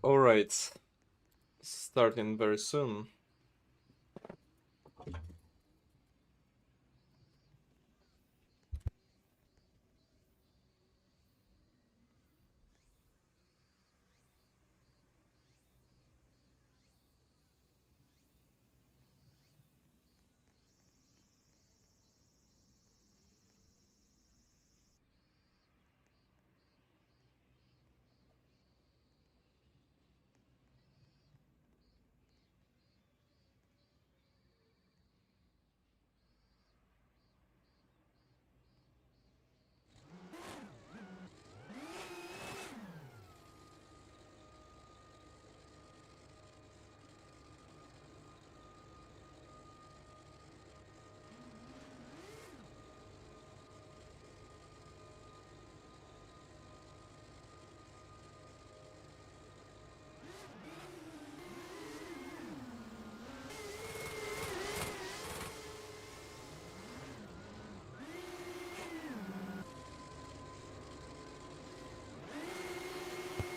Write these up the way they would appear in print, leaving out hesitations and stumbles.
Alright, starting very soon.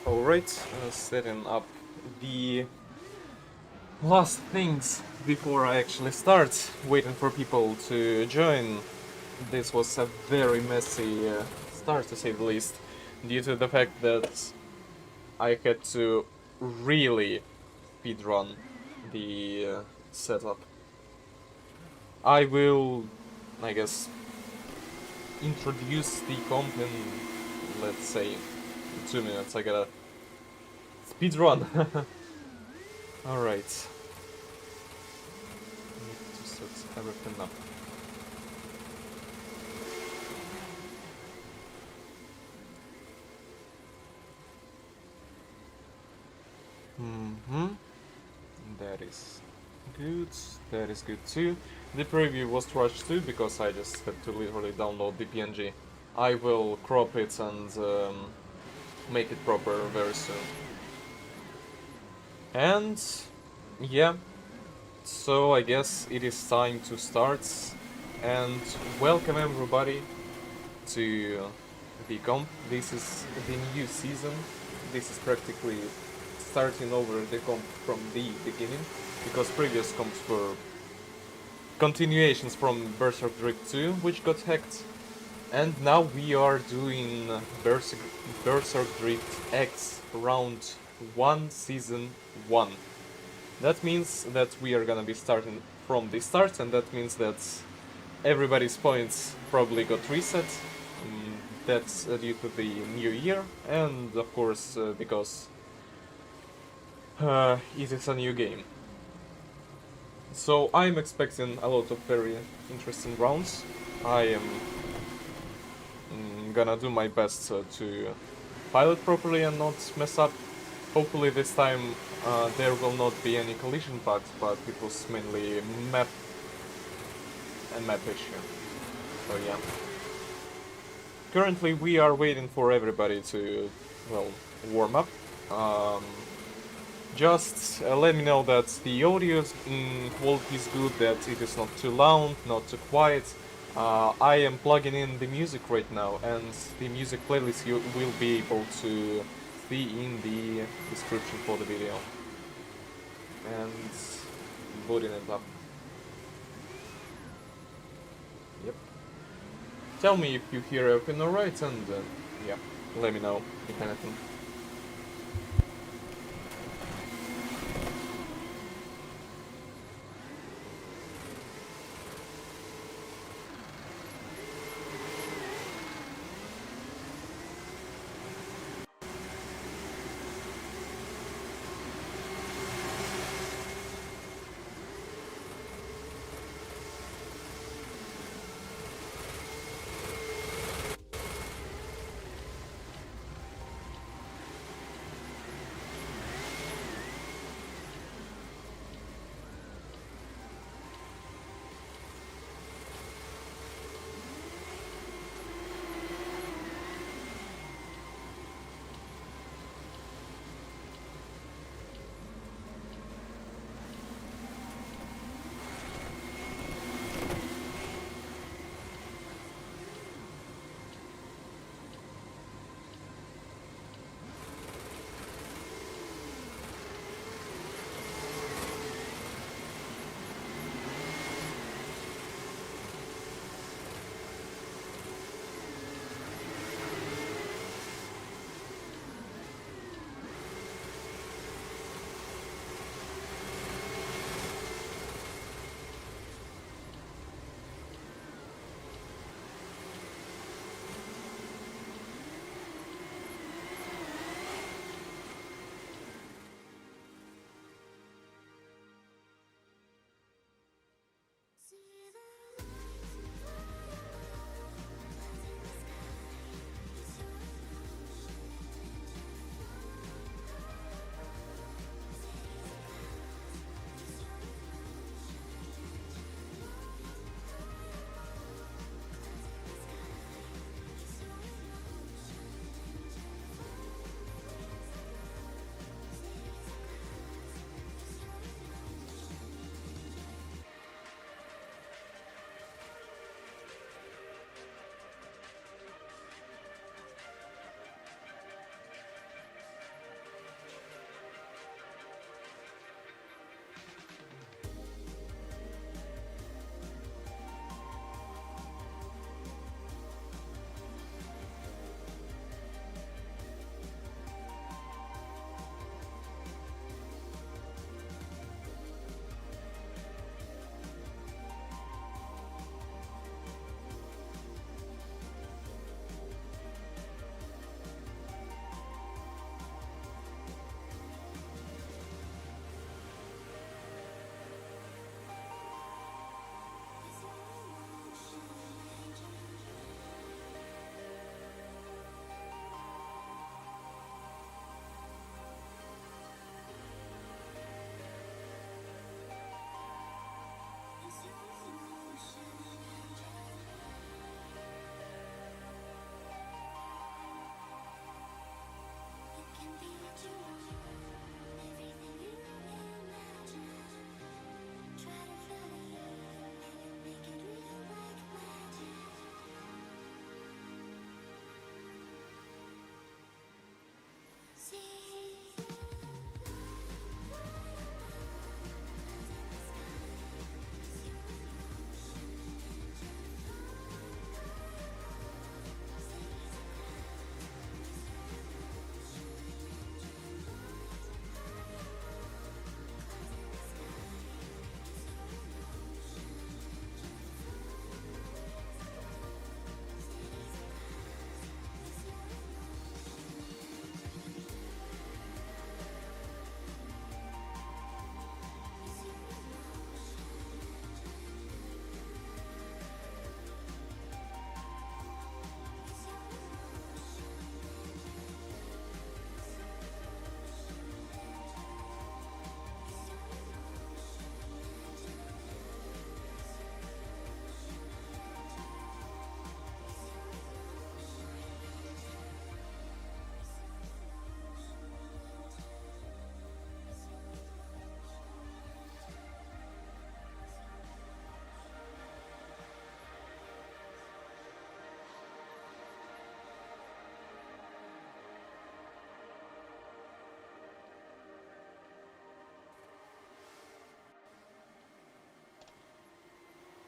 Alright, setting up the last things before I actually start, waiting for people to join. This was a very messy start, to say the least, due to the fact that I had to really speedrun the setup. I will, I guess, introduce the comp in, let's say, 2 minutes. I gotta speedrun. Alright. Need to set everything up. That is good. That is good too. The preview was rushed too because I just had to literally download the PNG. I will crop it and make it proper very soon. And yeah, so I guess it is time to start. And welcome everybody to the comp. This is the new season. This is practically starting over the comp from the beginning, because previous comps were continuations from Berserk Drift 2, which got hacked, and now we are doing Berserk Drift X round 1 season 1. That means that we are gonna be starting from the start, and that means that everybody's points probably got reset. That's due to the new year, and of course because it is a new game. So I'm expecting a lot of very interesting rounds. I am gonna do my best to pilot properly and not mess up. Hopefully this time there will not be any collision paths, but it was mainly map issue. So yeah. Currently we are waiting for everybody to, well, warm up. Just let me know that the audio quality is good, that it is not too loud, not too quiet. I am plugging in the music right now, and the music playlist you will be able to see in the description for the video. And booting it up. Yep. Tell me if you hear everything alright, and yeah, let me know if anything.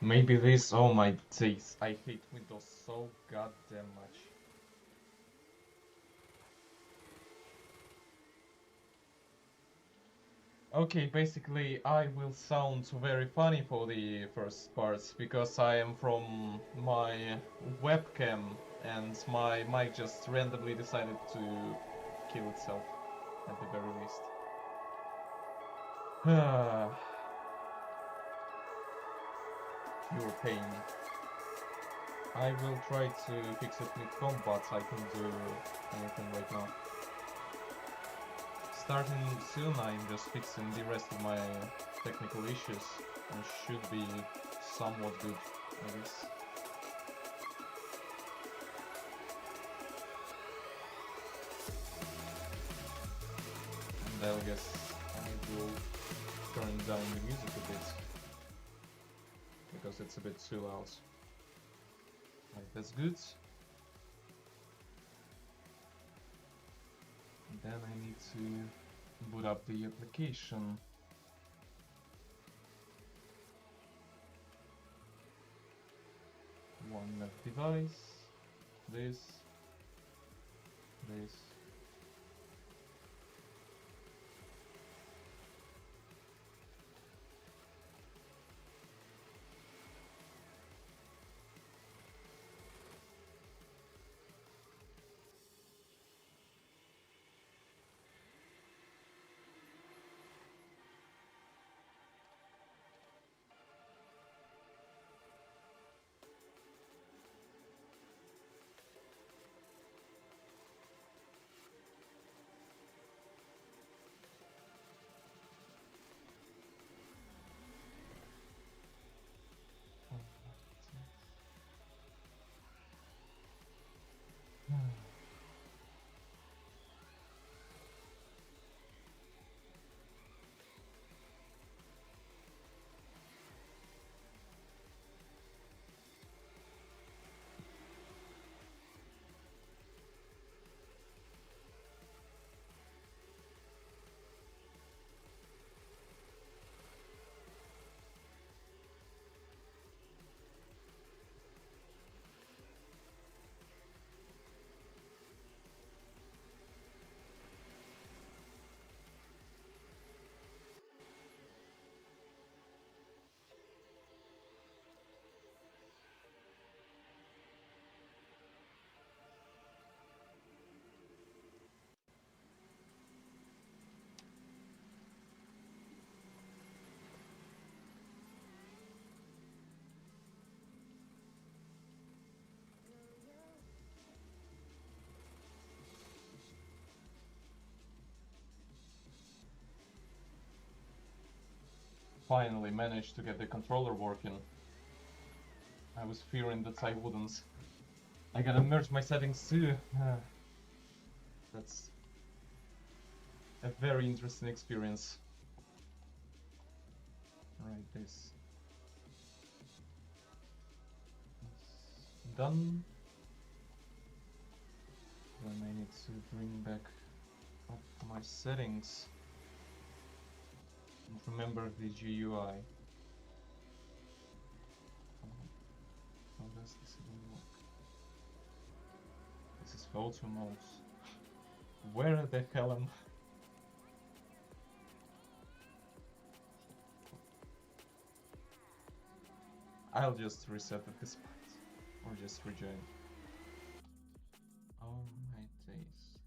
Maybe this. Oh my days! I hate Windows so goddamn much. Okay, basically I will sound very funny for the first parts because I am from my webcam and my mic just randomly decided to kill itself at the very least. You're paying. I will try to fix it with combat. I can do anything right now. Starting soon, I'm just fixing the rest of my technical issues and should be somewhat good, I guess. And I guess I will turn down the music a bit because it's a bit too loud. Right, that's good. And then I need to boot up the application. One left device, this. Finally managed to get the controller working. I was fearing that I wouldn't. I gotta merge my settings too. That's a very interesting experience. Right, this is done. Then I need to bring back up my settings and remember the GUI. How does this even work? This is photo modes. Where the hell am I? I'll just reset at this point, or just rejoin. Oh my days.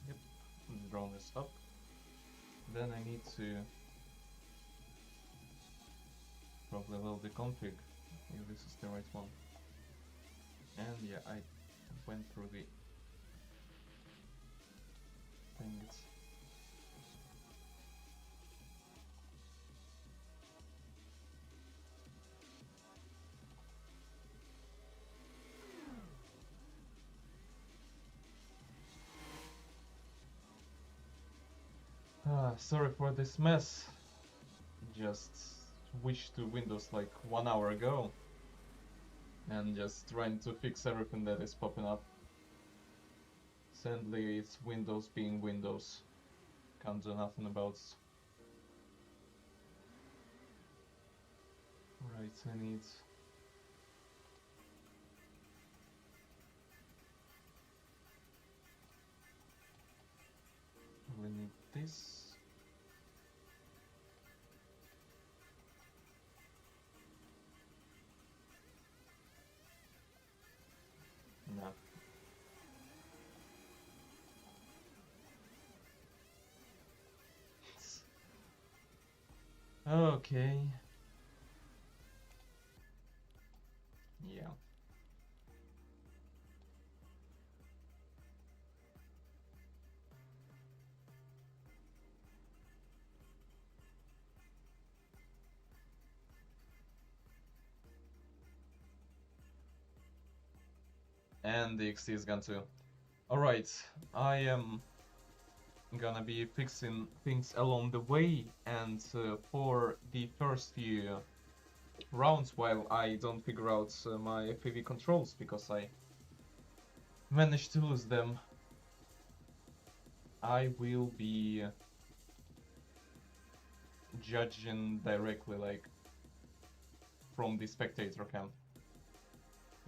Yep, the drone is up. Then I need to probably load the config if this is the right one. And yeah, I went through the thing. Sorry for this mess. Just switched to Windows like 1 hour ago. And just trying to fix everything that is popping up. Sadly, it's Windows being Windows. Can't do nothing about it. Right, I need... we need this. No. Okay. Yeah. And the XT is gone too. Alright, I am gonna be fixing things along the way, and for the first few rounds, while I don't figure out my FPV controls, because I managed to lose them, I will be judging directly, like, from the spectator cam.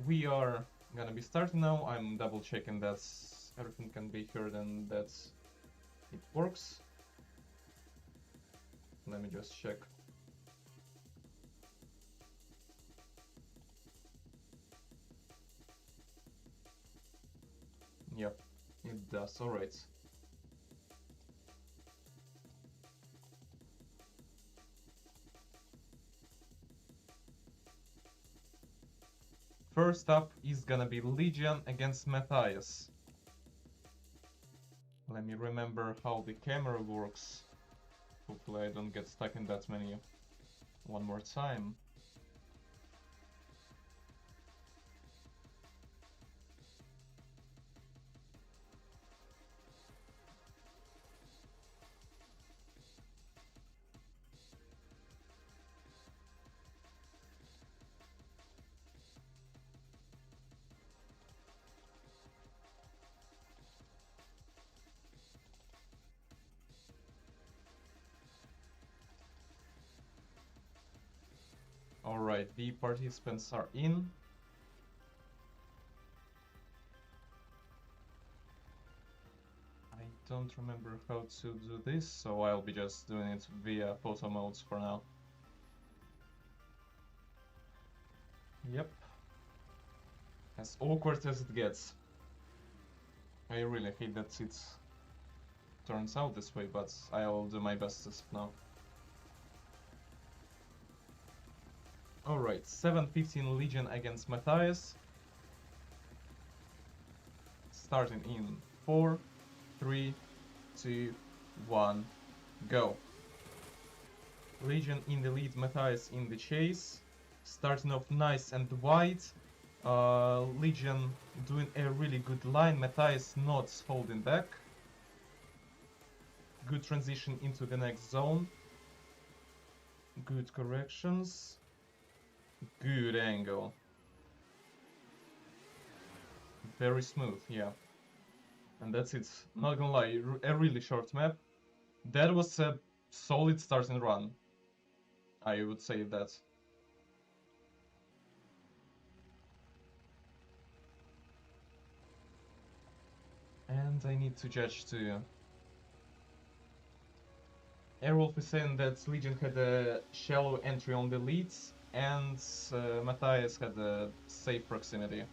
We are gonna be starting now. I'm double checking that everything can be heard and that it works. Let me just check. Yep, it does. Alright. First up is gonna be Legion against Matias. Let me remember how the camera works. Hopefully I don't get stuck in that menu one more time. Alright, the participants are in. I don't remember how to do this, so I'll be just doing it via photo modes for now. Yep. As awkward as it gets. I really hate that it turns out this way, but I'll do my best as of now. Alright, 7:15 Legion against Matthias. Starting in 4, 3, 2, 1, go. Legion in the lead, Matthias in the chase. Starting off nice and wide. Legion doing a really good line, Matthias not holding back. Good transition into the next zone. Good corrections. Good angle. Very smooth, yeah. And that's it. Not gonna lie, a really short map. That was a solid starting run. I would say that. And I need to judge too. Airwolf is saying that Legion had a shallow entry on the leads, and Matthias had a safe proximity.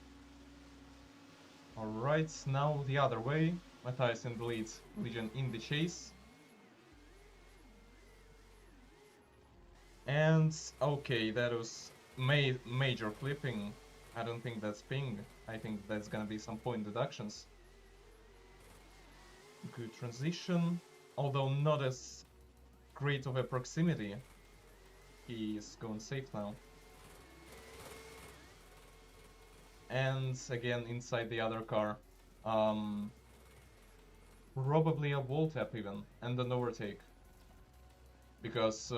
Alright, now the other way. Matthias in the lead, Legion in the chase. And okay, that was major clipping. I don't think that's ping. I think that's gonna be some point deductions. Good transition, although not as great of a proximity. He is going safe now. And again inside the other car. Probably a wall tap even, and an overtake. because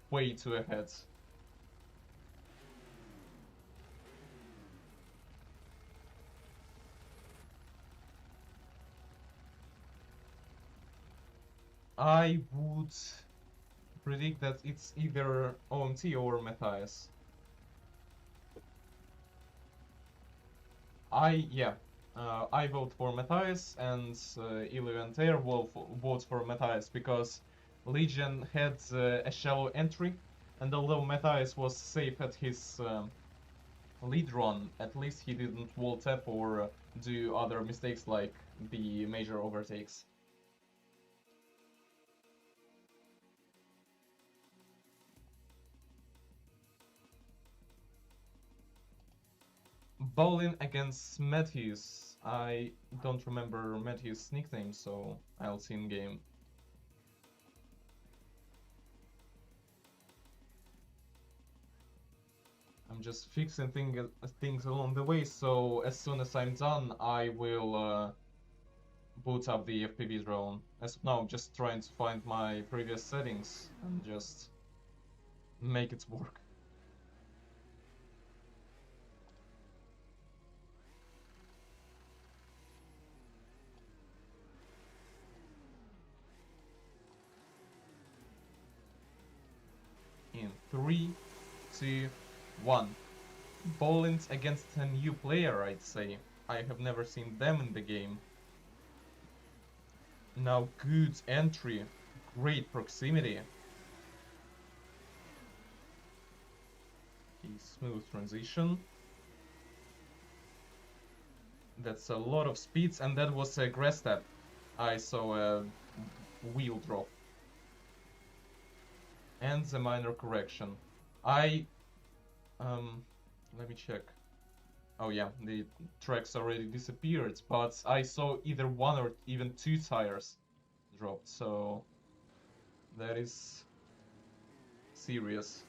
way too ahead. I would predict that it's either OMT or Matthias. I vote for Matthias, and Ilya and Ter will vote for Matthias because Legion had a shallow entry, and although Matthias was safe at his lead run, at least he didn't wall tap or do other mistakes like the major overtakes. Boland against Matias. I don't remember Matias' nickname, so I'll see in game. I'm just fixing things along the way, so as soon as I'm done, I will boot up the FPV drone. As of now, I'm just trying to find my previous settings and just make it work. In 3, 2, 1. Boland against a new player, I'd say. I have never seen them in the game. Now, good entry, great proximity. Okay, smooth transition. That's a lot of speeds, and that was a grass step. I saw a wheel drop. And the minor correction. Let me check. Oh yeah, the tracks already disappeared, but I saw either one or even two tires dropped, so that is serious.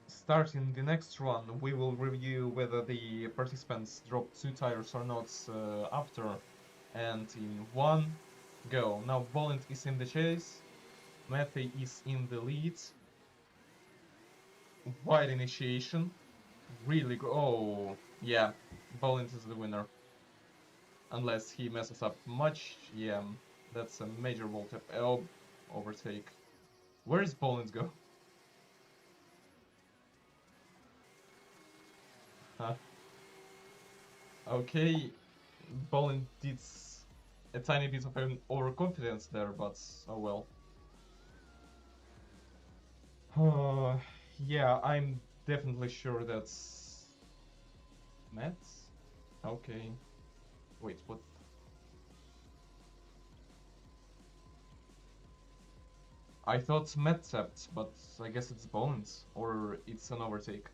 Starting the next run, we will review whether the participants dropped two tires or not after. And in 1, go. Now Boland is in the chase, Matthew is in the lead. Wide initiation. Really good. Oh, yeah. Boland is the winner. Unless he messes up much. Yeah, that's a major wall tap. Oh, overtake. Where is Boland go? Huh? Okay, Boland did a tiny bit of an overconfidence there, but oh well. Yeah, I'm definitely sure that's Matt. Okay. Wait, what? I thought Matt tapped, but I guess it's Bones, or it's an overtake.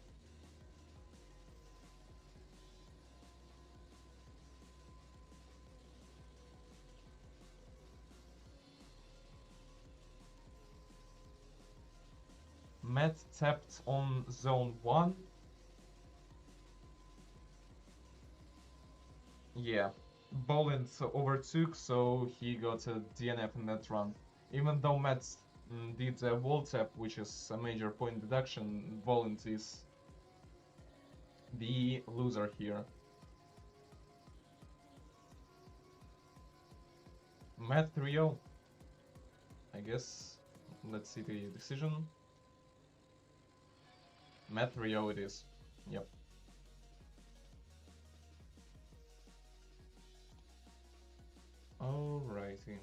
Matt tapped on zone 1. Yeah, Boland overtook, so he got a DNF in that run. Even though Matt did a wall tap, which is a major point deduction, Boland is the loser here. Mattrio, I guess. Let's see the decision. Mattrio it is. Yep. Alrighty.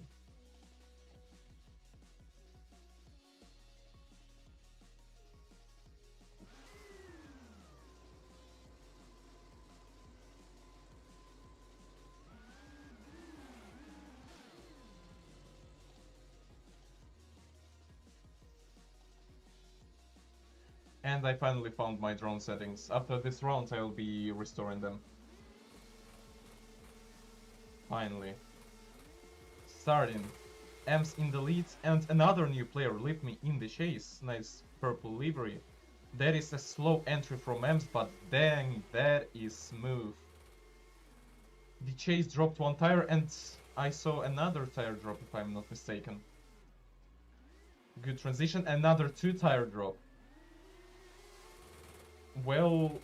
And I finally found my drone settings. After this round I'll be restoring them. Finally. Starting. Ems in the lead and another new player, Lipme, in the chase. Nice purple livery. That is a slow entry from Ems, but dang, that is smooth. The chase dropped one tire and I saw another tire drop if I'm not mistaken. Good transition, another 2 tire drop. Well,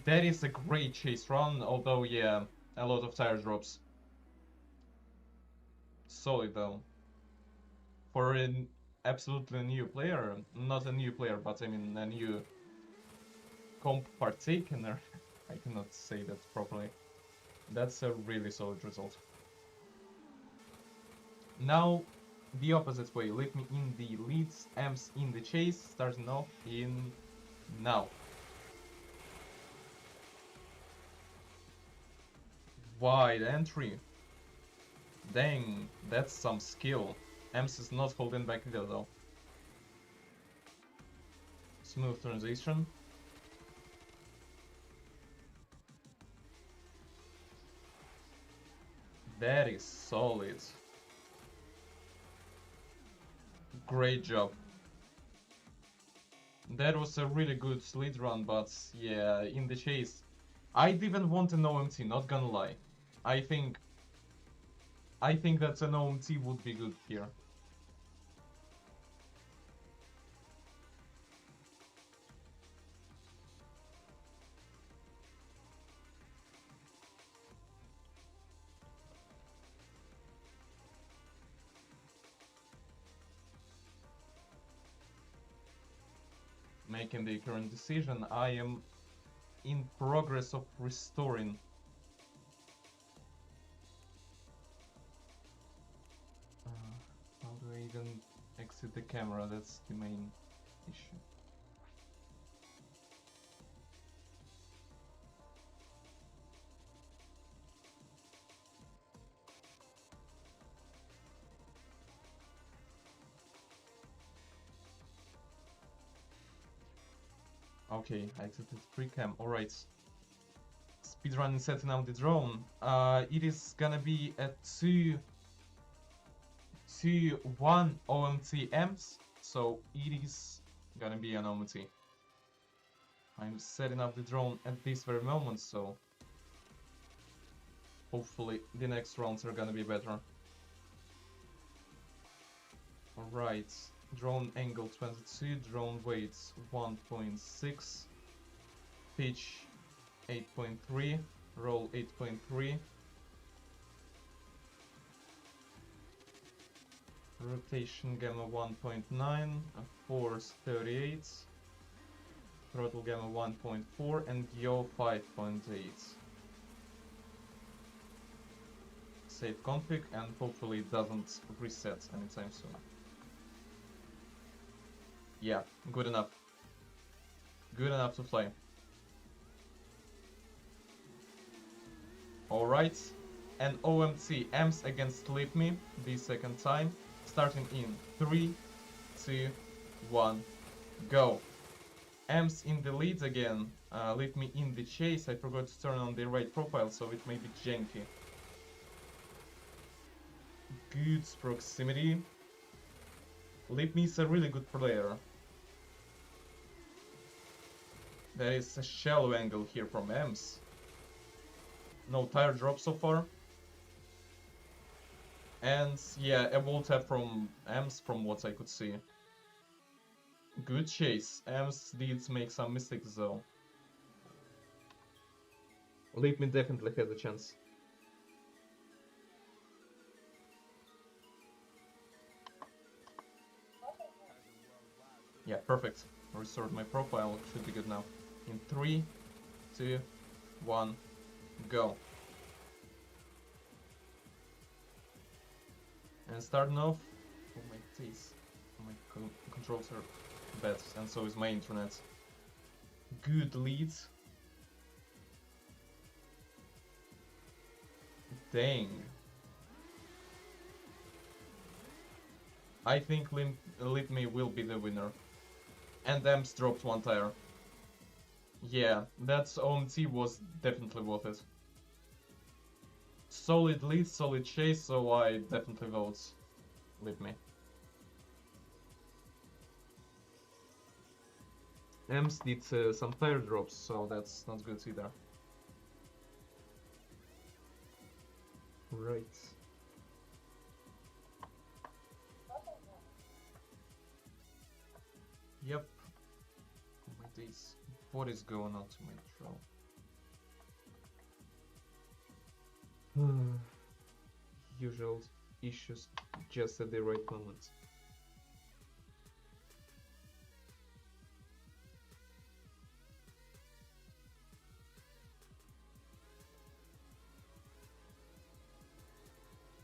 that is a great chase run, although yeah, a lot of tire drops. Solid though. For an absolutely new player, not a new player, but I mean a new comp partaker, I cannot say that properly. That's a really solid result. Now, the opposite way, Lipme in the leads, Ems in the chase, starting off in now. Wide entry. Dang, that's some skill. Ems is not holding back either though. Smooth transition. That is solid. Great job. That was a really good lead run, but yeah, in the chase, I'd even want an OMT, not gonna lie. I think that an OMT would be good here. Making the current decision, I am in progress of restoring. How do I even exit the camera? That's the main issue. Okay, I exited pre-cam, alright. Speedrunning setting out the drone. It is gonna be a 2-1 OMT Ems, so it is gonna be an OMT. I'm setting up the drone at this very moment, so hopefully the next rounds are gonna be better. Alright, drone angle 22, drone weight 1.6, pitch 8.3, roll 8.3, rotation gamma 1.9, force 38, throttle gamma 1.4, and yaw 5.8. Save config, and hopefully it doesn't reset anytime soon. Yeah, good enough. Good enough to fly. Alright, and OMT Ems against Lipme the second time, starting in 3, 2, 1, go. Ems in the lead again, Lipme in the chase. I forgot to turn on the right profile, so it may be janky. Good proximity. Lipme is a really good player. There is a shallow angle here from Ems. No tire drop so far. And yeah, a wall tap from Ems from what I could see. Good chase. Ems did make some mistakes though. Lipme definitely has a chance. Yeah, perfect. Restored my profile, should be good now. In 3, 2, 1, go. And starting off, oh my days, my controls are bad, and so is my internet. Good lead. Dang. I think Lipme will be the winner. And Ems dropped one tire. Yeah, that OMT was definitely worth it. Solid lead, solid chase, so I definitely vote Lipme. Ems did some tire drops, so that's not good either. Right. Yep. Oh my days. What is going on to my throw? Usual issues just at the right moment.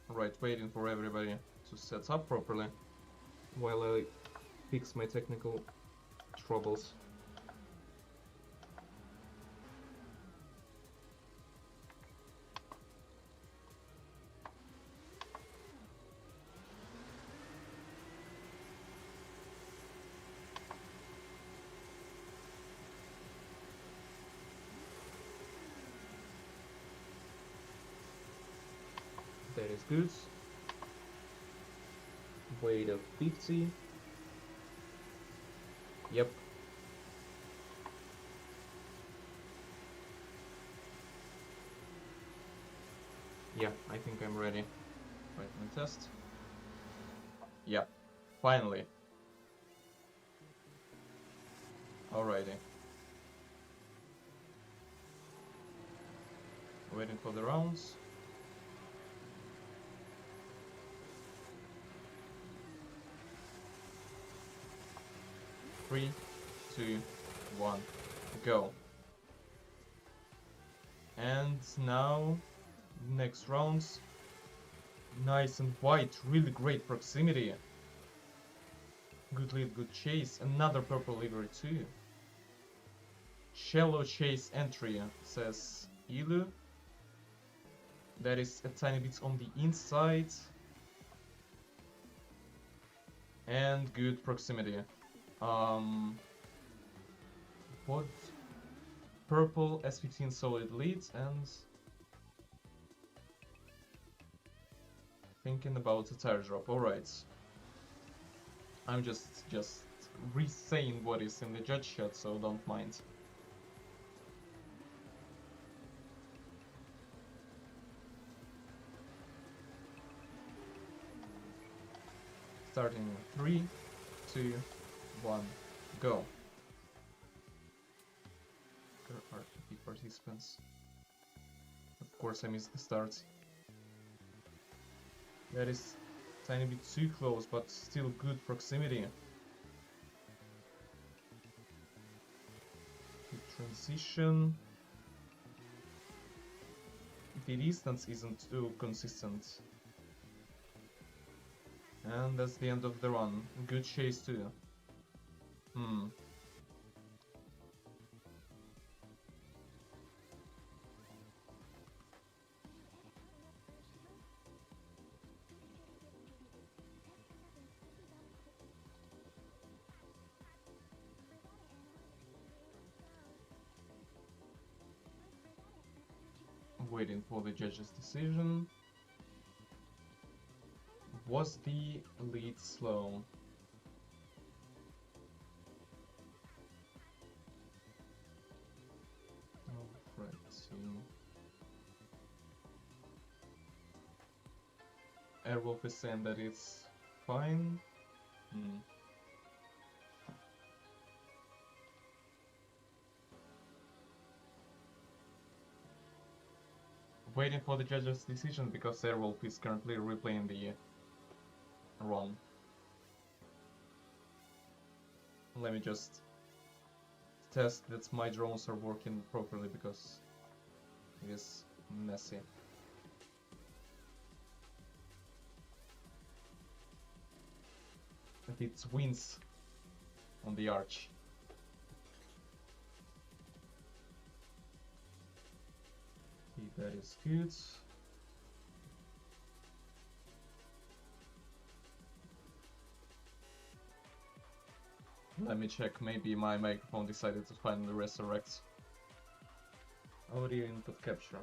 Right, waiting for everybody to set up properly while I fix my technical troubles. That is good. Weight of 50. Yep. Yeah, I think I'm ready. Right, my test. Yeah, finally. Alrighty. Waiting for the rounds. Three, two, one, go. And now, next rounds. Nice and white, really great proximity. Good lead, good chase. Another purple livery too. Shallow chase entry, says Ilu. That is a tiny bit on the inside. And good proximity. What? Purple S15 solid leads and thinking about a tire drop. Alright. I'm just re-saying what is in the judge shot, so don't mind. Starting in 3, 2, 1, go. There are 50 participants. Of course I missed the start. That is a tiny bit too close, but still good proximity. Good transition. The distance isn't too consistent. And that's the end of the run. Good chase too. Waiting for the judge's decision. Was the lead slow? Alright, so Airwolf is saying that it's fine. Waiting for the judge's decision because Airwolf is currently replaying the run. Let me just test that my drones are working properly because it is messy. And it wins on the arch. Okay, that is good. Let me check, maybe my microphone decided to finally resurrect. Audio input capture.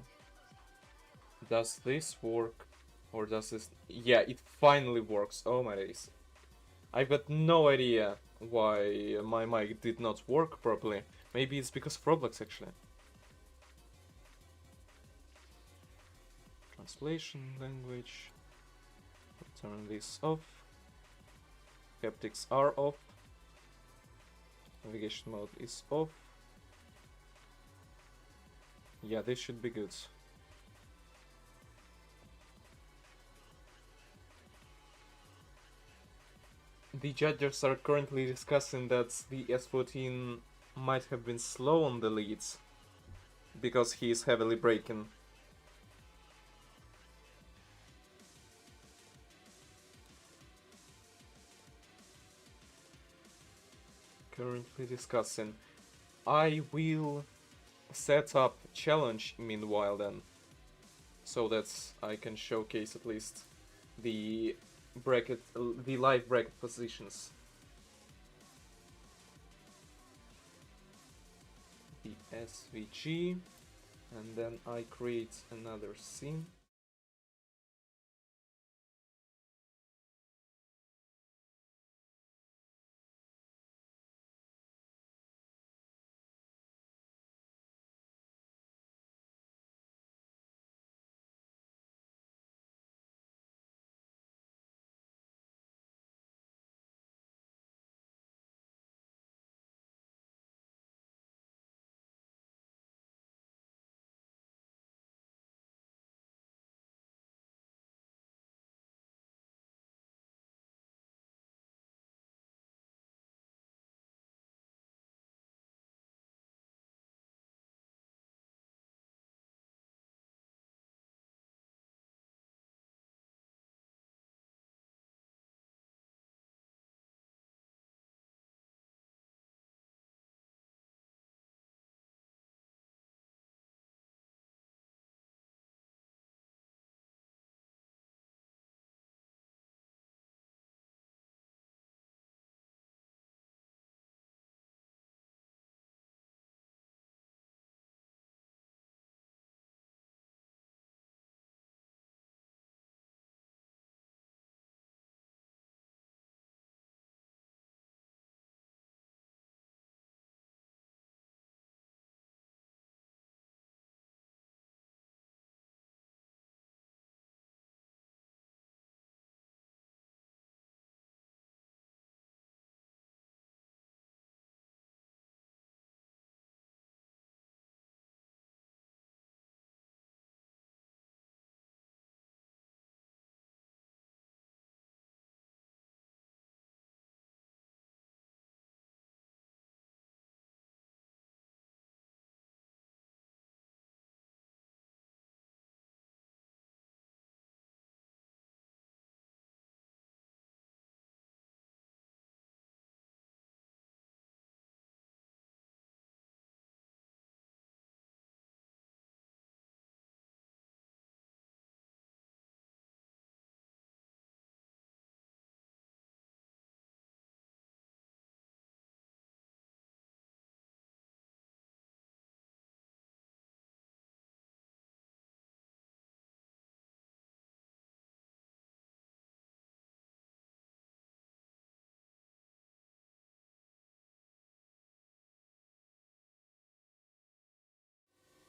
Does this work? Or does this... Yeah, it finally works. Oh my days. I've got no idea why my mic did not work properly. Maybe it's because of Roblox actually. Trying translation language. Turn this off. Haptics are off. Navigation mode is off. Yeah, this should be good. The judges are currently discussing that the S14 might have been slow on the leads because he is heavily braking. Currently discussing. I will set up challenge meanwhile then, so that I can showcase at least the bracket, the live bracket positions. The SVG, and then I create another scene.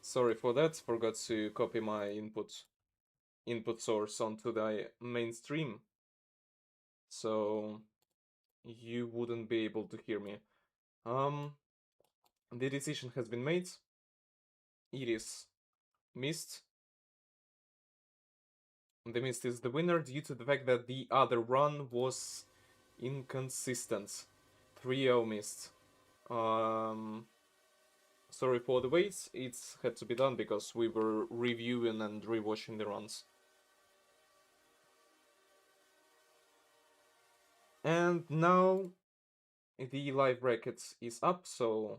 Sorry for that, forgot to copy my input source onto the mainstream, so you wouldn't be able to hear me. The decision has been made. It is Mist. The Mist is the winner due to the fact that the other run was inconsistent. 3-0 Mist. Sorry for the wait, it's had to be done because we were reviewing and rewatching the runs. And now the live bracket is up, so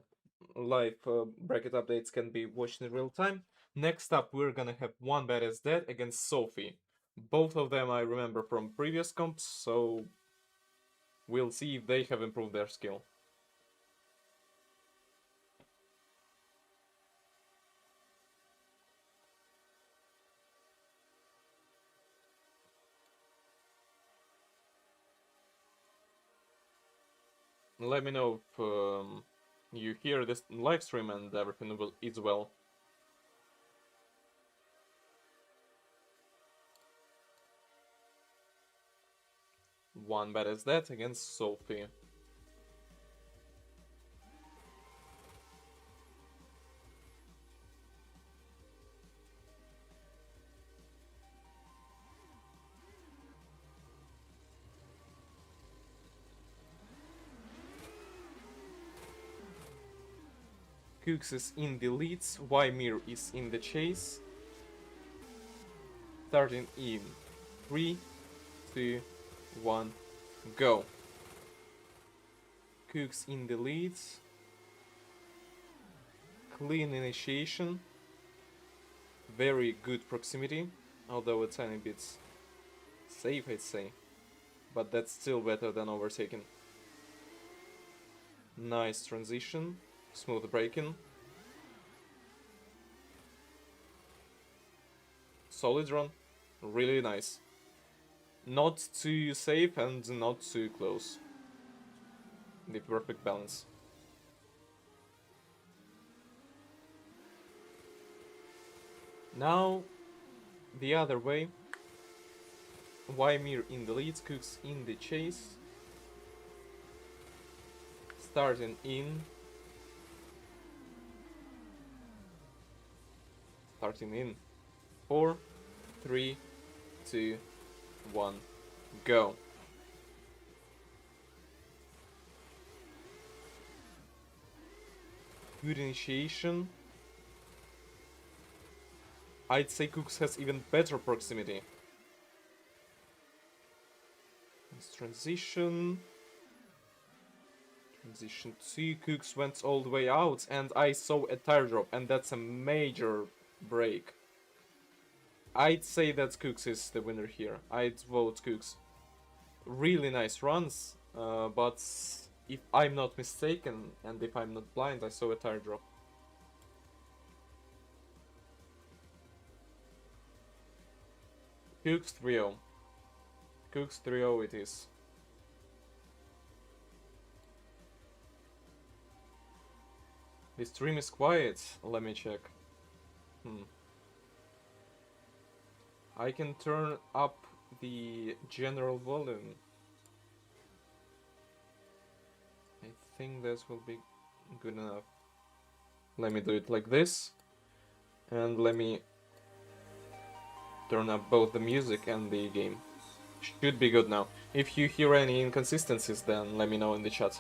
live bracket updates can be watched in real time. Next up, we're gonna have Onebadassdad against Sophie. Both of them I remember from previous comps, so we'll see if they have improved their skill. Let me know if you hear this live stream and everything is well. Onebadassdad against Sophie. Cooks is in the leads, Ymir is in the chase. Starting in 3, 2, 1, go. Cooks in the leads. Clean initiation. Very good proximity, although a tiny bit safe, I'd say. But that's still better than overtaking. Nice transition. Smooth braking. Solid run. Really nice. Not too safe and not too close. The perfect balance. Now, the other way. Ymir in the lead, Cooks in the chase. Starting in. Starting in 4, 3, 2, 1, go. Good initiation. I'd say Cooks has even better proximity. Nice transition. Transition 2, Cooks went all the way out and I saw a tire drop, and that's a major break. I'd say that Cooks is the winner here. I'd vote Cooks. Really nice runs, but if I'm not mistaken and if I'm not blind, I saw a tire drop. Cooks 3-0. Cooks 3-0 it is. The stream is quiet. Let me check. I can turn up the general volume. I think this will be good enough. Let me do it like this. And let me turn up both the music and the game. Should be good now. If you hear any inconsistencies, then let me know in the chat.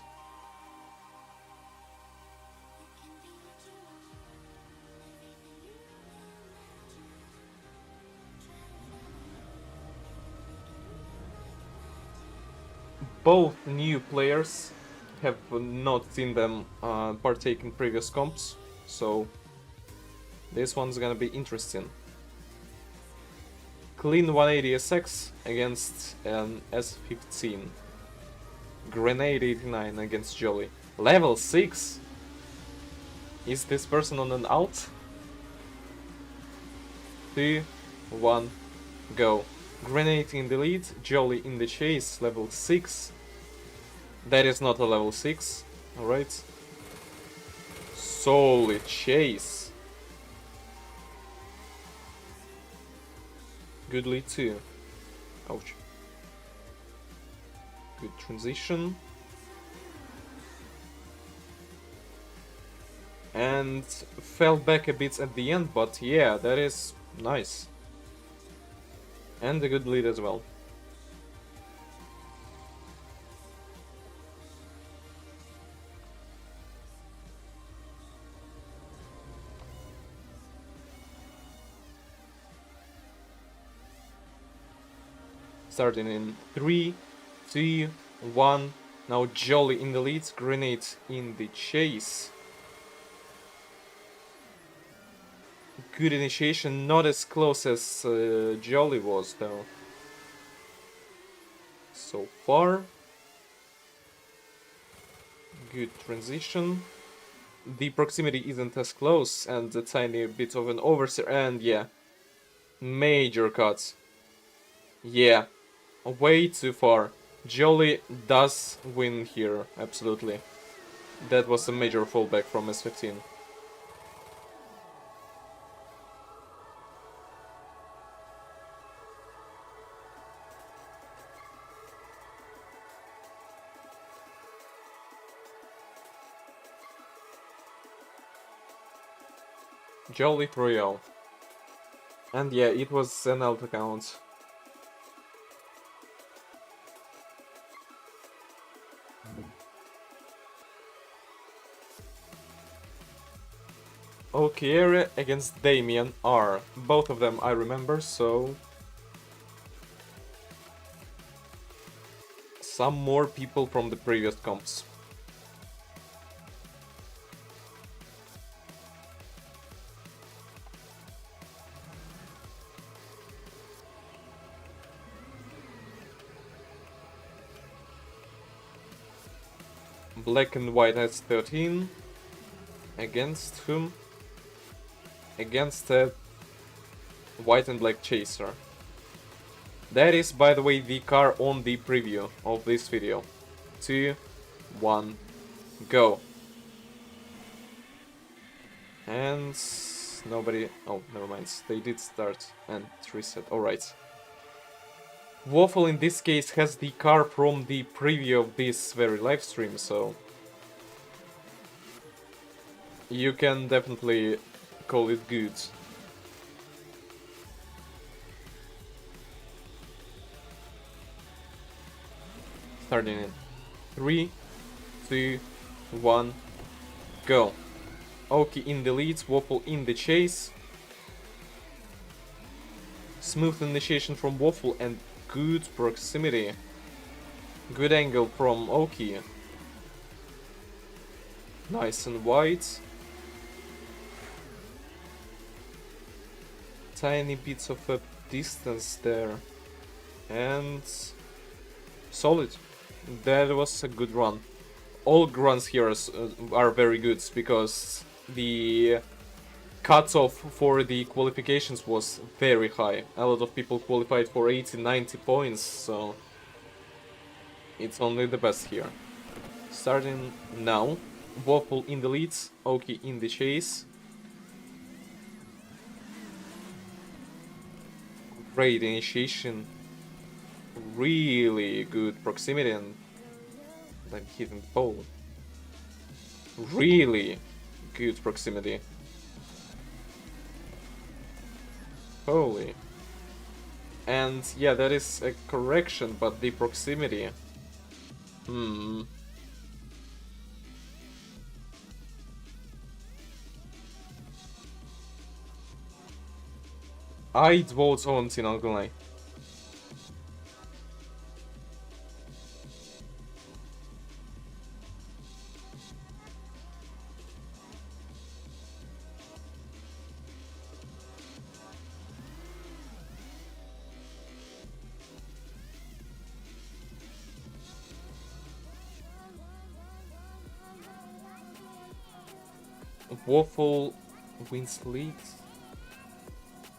Both new players have not seen them partake in previous comps, so this one's gonna be interesting. Clean 180 SX against an S15. Grenade 89 against Jolly. Level 6? Is this person on an alt? 2, 1, go. Grenade in the lead, Jolly in the chase, level 6. That is not a level 6, alright. Solid chase. Good lead too. Ouch. Good transition. And fell back a bit at the end, but yeah, that is nice. And a good lead as well. Starting in 3, 2, 1. Now Jolly in the lead, Grenade in the chase. Good initiation, not as close as Jolly was though. So far. Good transition. The proximity isn't as close and a tiny bit of an oversteer, and yeah. Major cuts. Yeah. Way too far. Jolly does win here, absolutely. That was a major fallback from S15. Jolly Royale. And yeah, it was an alt account. Okiere against Damien R. Both of them I remember, so... Some more people from the previous comps. Black and White has 13. Against whom? Against White and Black Chaser. That is, by the way, the car on the preview of this video. 2, 1, go. And nobody... Oh, never mind. They did start and reset. Alright. Waffle in this case has the car from the preview of this very live stream, so... You can definitely call it good. Starting in 3, 2, 1, go. Oki in the lead, Waffle in the chase. Smooth initiation from Waffle and good proximity. Good angle from Oki. Nice and wide. Tiny bits of a distance there. And solid. That was a good run. All runs here are very good because the cutoff for the qualifications was very high. A lot of people qualified for 80-90 points, so it's only the best here. Starting now. Waffle in the lead, Oki in the chase. Great initiation. Really good proximity and then hitting the pole. Really good proximity. Holy. And yeah, that is a correction, but the proximity... I'd vote Onti, not gonna lie. Waffle wins lead.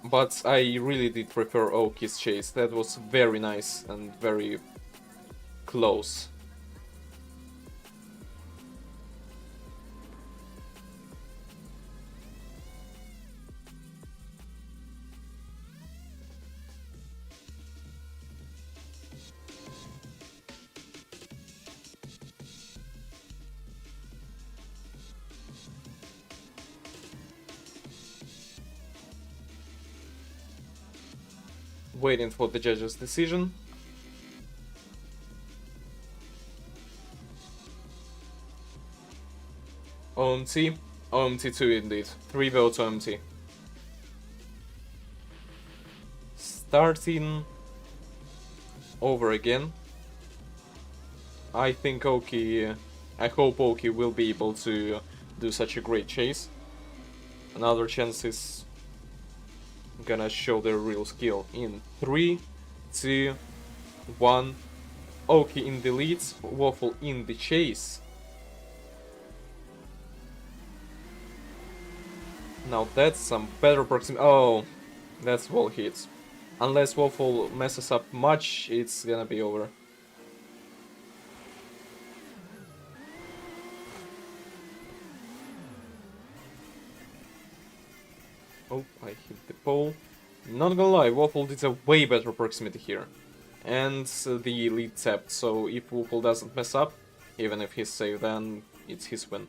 But I really did prefer Oki's chase. That was very nice and very close. Waiting for the judge's decision. OMT. OMT2 indeed. 3 votes OMT. Starting over again. I think Oki... I hope Oki will be able to do such a great chase. Another chance is gonna show their real skill in 3, 2, 1. Oki in the lead, Waffle in the chase. Now that's some better proximity. Oh, that's wall hits. Unless Waffle messes up much, it's gonna be over. Oh, I hit the pole. Not gonna lie, Waffle did a way better proximity here. And the lead tapped, so if Waffle doesn't mess up, even if he's safe, then it's his win.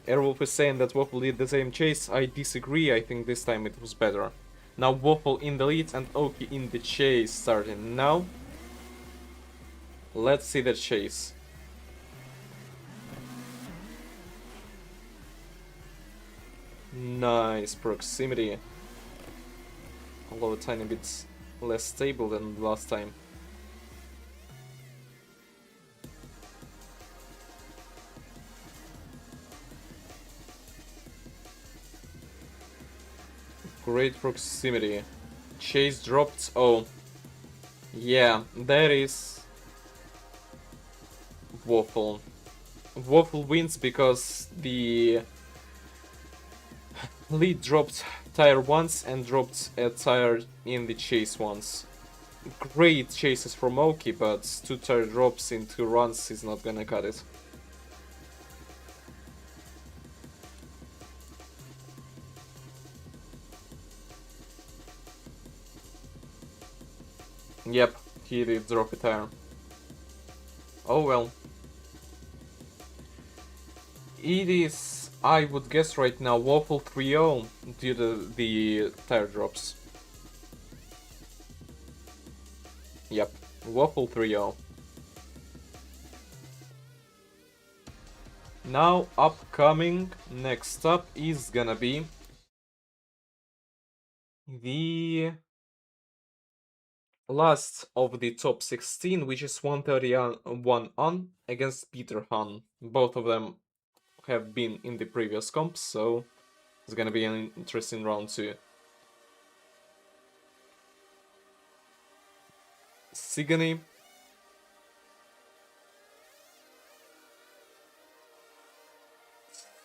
Airwolf is saying that Waffle did the same chase. I disagree, I think this time it was better. Now Waffle in the lead and Oki in the chase starting now. Let's see the chase. Nice proximity. Although a tiny bit less stable than last time. Great proximity. Chase dropped. Oh. Yeah, that is Waffle. Waffle wins because the lead dropped tire once and dropped a tire in the chase once. Great chases from Oki, but 2 tire drops in 2 runs is not gonna cut it. Yep, he did drop a tire. Oh well. It is, I would guess right now, Waffle 3-0 due to the tire drops. Yep, Waffle 3-0. Now, upcoming, next up is gonna be the last of the top 16, which is 131 on against Peter Han. Both of them have been in the previous comps, so it's gonna be an interesting round too. Siggony.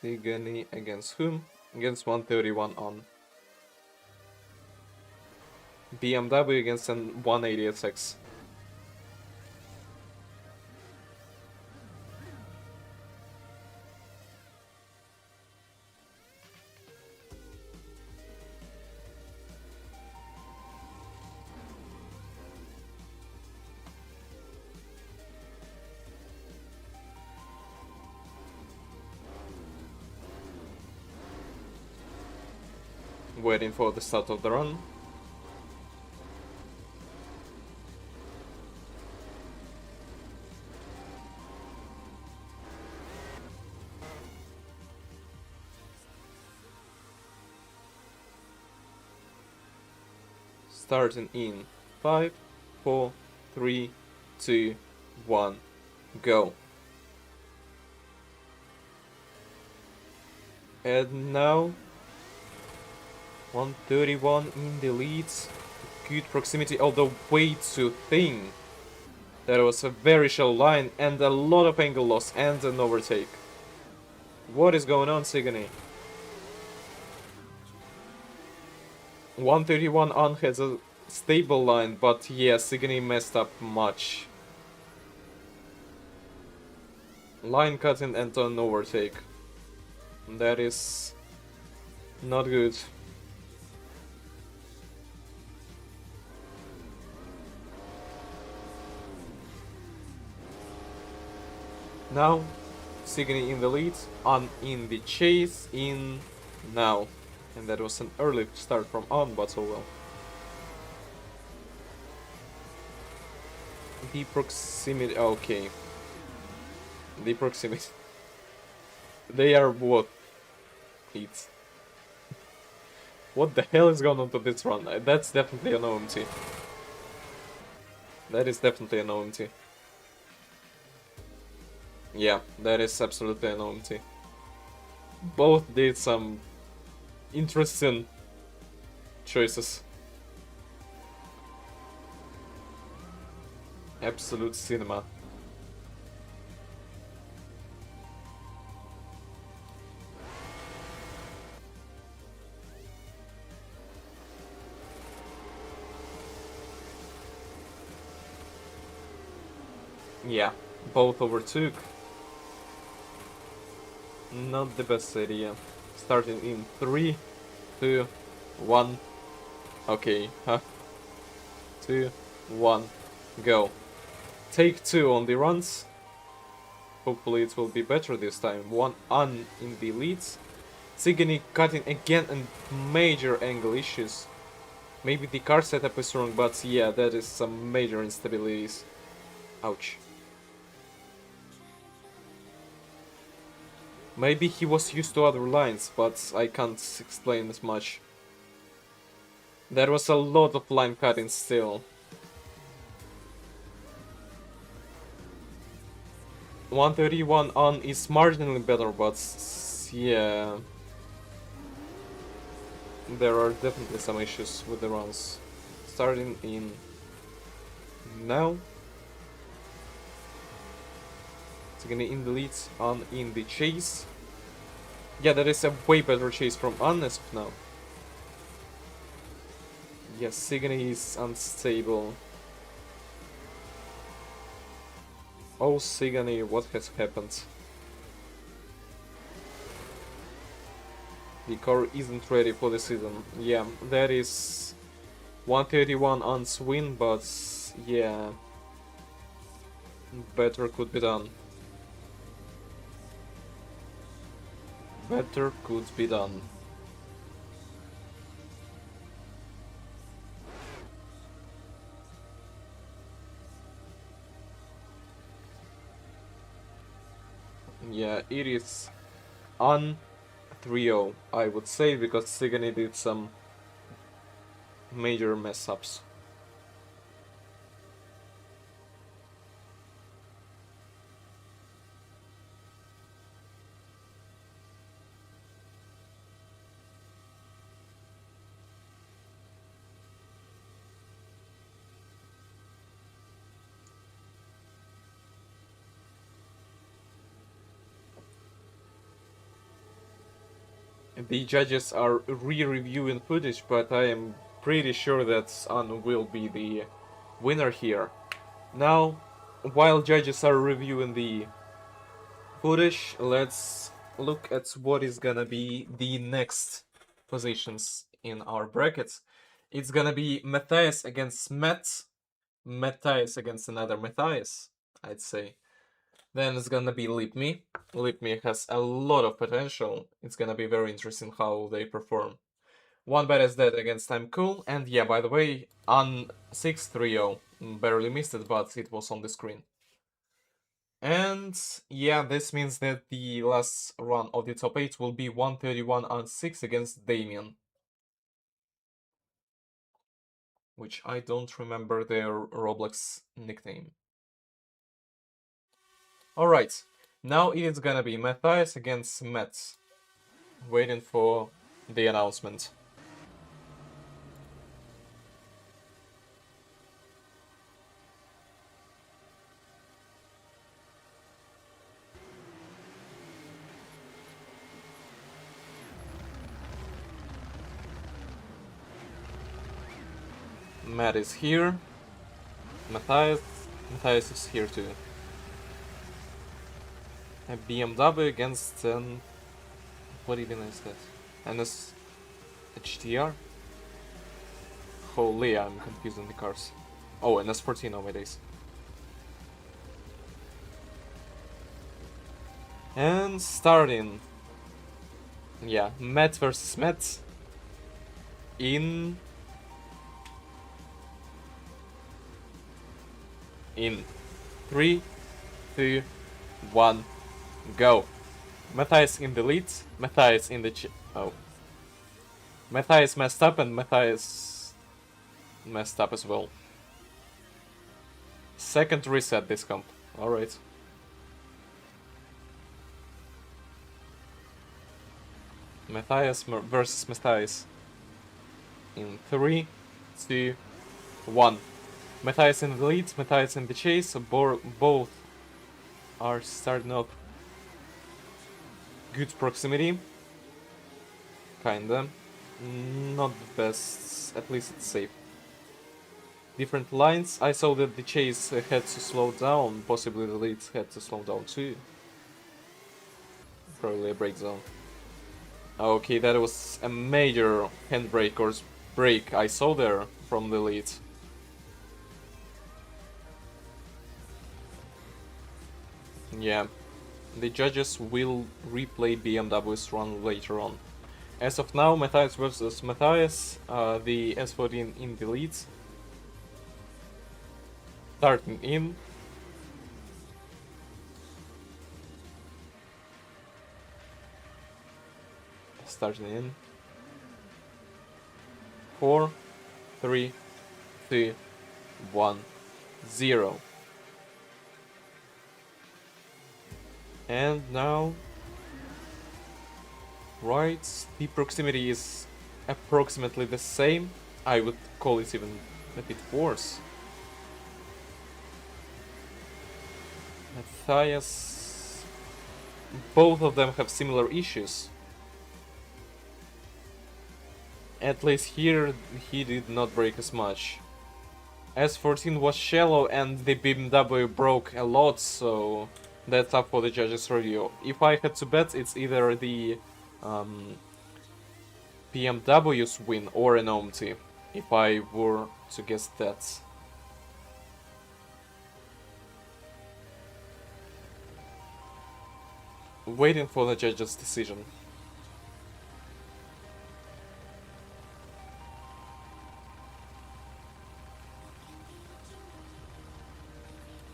Siggony against whom? Against 131 on. BMW against an 188X. Waiting for the start of the run. Starting in 5, 4, 3, 2, 1, go. And now 131 in the lead. Good proximity, although way too thin. That was a very shallow line and a lot of angle loss and an overtake. What is going on, Siggony? 131 on has a stable line, but yeah, Siggony messed up much. Line cutting and an overtake. That is not good. Now, Siggony in the lead, On in the chase, in now. And that was an early start from On, but oh well. The proximity, okay. The proximity. They are what? Heats. What the hell is going on to this run? That's definitely an OMT. That is definitely an OMT. Yeah, that is absolutely an OMT. Both did some interesting choices. Absolute cinema. Yeah, both overtook. Not the best idea. Starting in 3, 2, 1. Okay, 2, 1, go. Take 2 on the runs. Hopefully it will be better this time. One in the leads. Siggony cutting again and major angle issues. Maybe the car setup is wrong, but yeah, that is some major instabilities. Ouch. Maybe he was used to other lines, but I can't explain as much. There was a lot of line cutting still. 131 on is marginally better, but yeah. There are definitely some issues with the runs. Starting in now. Siggony in the lead, on in the chase. Yeah, that is a way better chase from on as of now. Yes, Siggony is unstable. Oh, Siggony, what has happened? The car isn't ready for the season. Yeah, that is 131 on win, but yeah, better could be done. Better could be done. Yeah, it is on 3-0, I would say, because Siggony did some major mess ups. The judges are re-reviewing footage, but I am pretty sure that An will be the winner here. Now, while judges are reviewing the footage, let's look at what is gonna be the next positions in our brackets. It's gonna be Matthias against Matthias against another Matthias, I'd say. Then it's gonna be Lipme. Lipme has a lot of potential. It's gonna be very interesting how they perform. Onebadassdad against I'm Cool, and yeah, by the way, on 6-3-0. Barely missed it, but it was on the screen. And yeah, this means that the last run of the top 8 will be 131 on 6 against Damien. Which I don't remember their Roblox nickname. Alright, now it is gonna be Matthias against Matt. Waiting for the announcement. Matt is here. Matthias is here too. A BMW against what even is that? NS HTR? Holy, I'm confusing the cars. Oh, NS14 nowadays. And starting. Yeah, Matt versus Matt. In 3, 2, 1, go. Matthias in the lead, Matthias in the oh. Matthias messed up and Matthias messed up as well. Second reset this comp. Alright. Matthias versus Matthias. In 3, 2, 1. Matthias in the lead, Matthias in the chase, so both are starting up. Good proximity. Kinda. Not the best, at least it's safe. Different lines. I saw that the chase had to slow down, possibly the lead had to slow down too. Probably a break zone. Okay, that was a major handbrake or break I saw there from the lead. Yeah, the judges will replay BMW's run later on. As of now, Matthias versus Matthias, the S14 in the lead. Starting in. Starting in. 4, 3, 2, 1, 0. And now, right, the proximity is approximately the same. I would call it even a bit worse. Matthias, both of them have similar issues. At least here, he did not break as much. S14 was shallow and the BMW broke a lot, so that's up for the judges' review. If I had to bet, it's either the BMW's win or an OMT, if I were to guess that. Waiting for the judges' decision.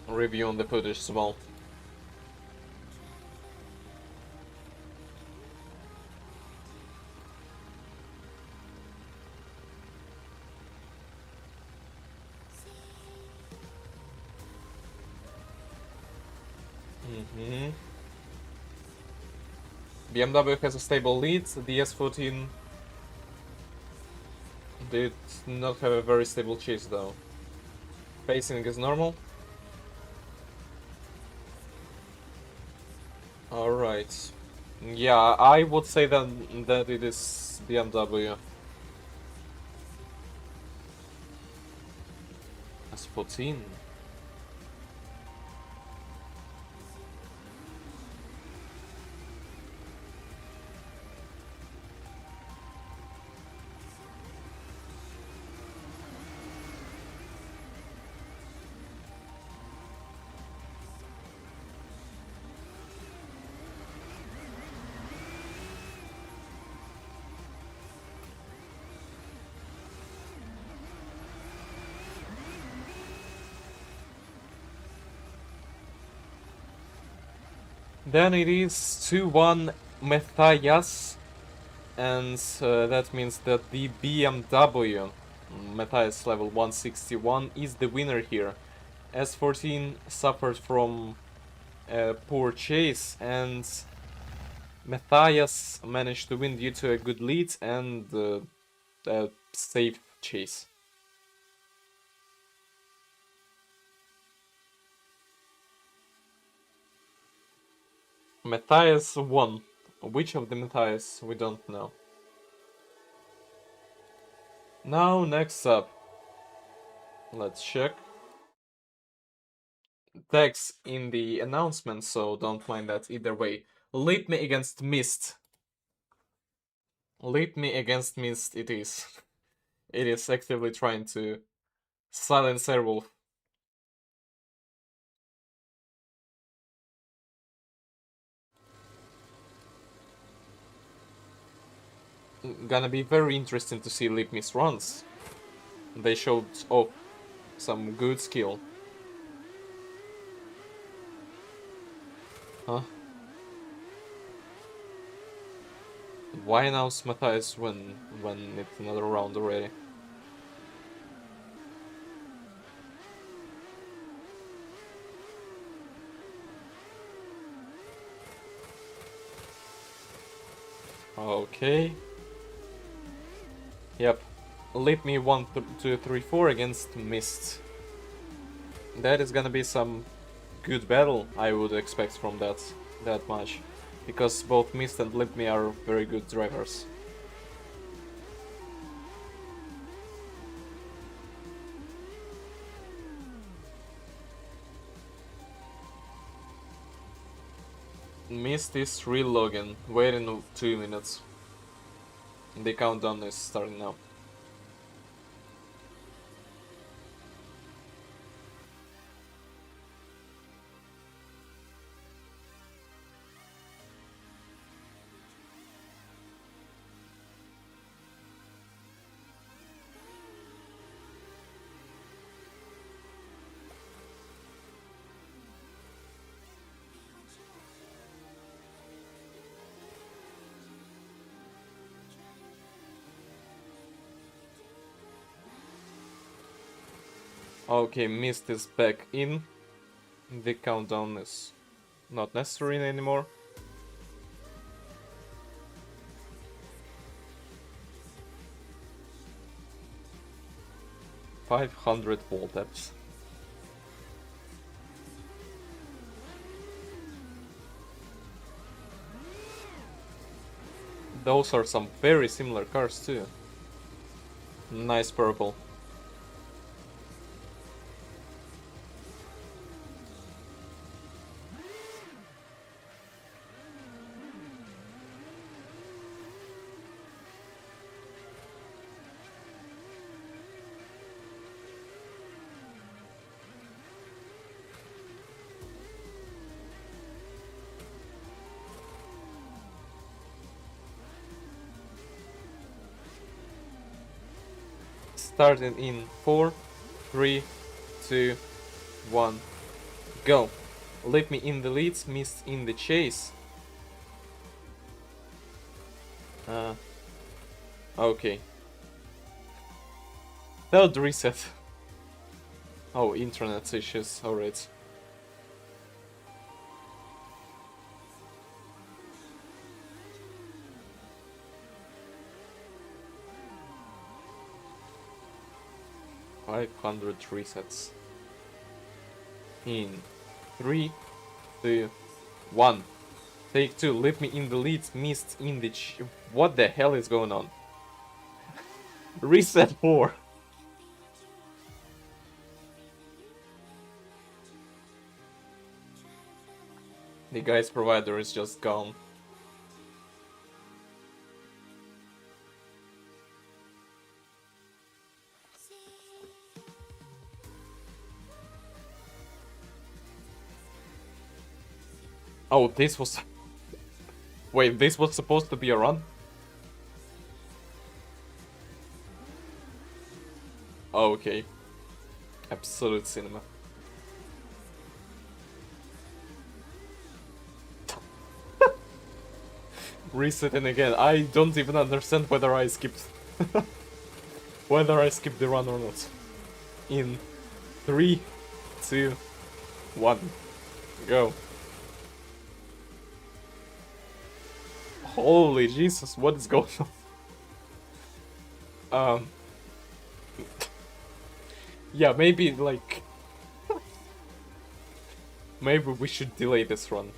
Review on the footage as well. BMW has a stable lead, the S14 did not have a very stable chase though. Pacing is normal. Alright. Yeah, I would say that it is BMW. S14. Then it is 2-1 Matias, and that means that the BMW Matias level 161 is the winner here. S14 suffered from a poor chase, and Matthias managed to win due to a good lead and a safe chase. Matthias won. Which of the Matthias, we don't know. Now, next up. Let's check. Text in the announcement, so don't mind that either way. Lipme against Mist. Lipme against Mist it is. It is actively trying to silence Airwolf. Gonna be very interesting to see Lipme's runs. They showed off some good skill. Huh? Why announce Matthias when it's another round already? Okay. Yep. Lipme 1, 2, 3, 4 against Mist. That is gonna be some good battle, I would expect from that much. Because both Mist and Lipme are very good drivers. Mist is relogging, waiting 2 minutes. The countdown is starting now. Okay, mist is back in. The countdown is not necessary anymore. $500 wall taps. Those are some very similar cards too. Nice purple. Starting in 4, 3, 2, 1, go. Lipme in the leads, missed in the chase. Okay. Third reset. Oh, internet issues, alright. $500 resets. In 3, 2, 1. Take 2. Lipme in the lead. Missed in the what the hell is going on? Reset 4. The guy's provider is just gone. Oh, this was... Wait, this was supposed to be a run? Oh, okay. Absolute cinema. Resetting again. I don't even understand whether I skipped... whether I skipped the run or not. In 3, 2, 1. Go. Holy Jesus, what is going on? Yeah, maybe, like... maybe we should delay this run.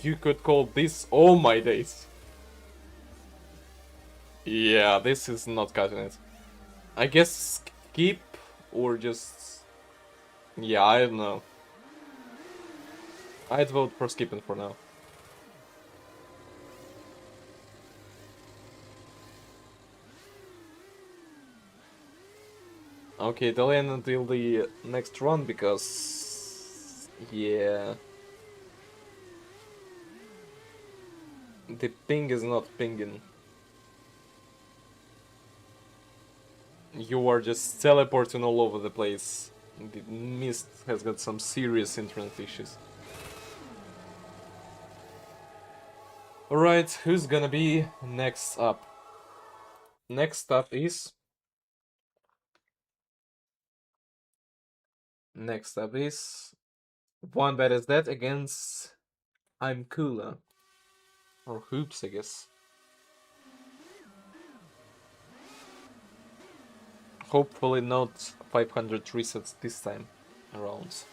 You could call this... Oh my days. Yeah, this is not cutting it. I guess skip or just... Yeah, I don't know. I'd vote for skipping for now. Okay, delay until the next run because... yeah... the ping is not pinging. You are just teleporting all over the place. The mist has got some serious internet issues. Alright, who's gonna be next up? Next up is... Onebadassdad against I'm Cooler. Or Hoops, I guess. Hopefully not 500 resets this time around.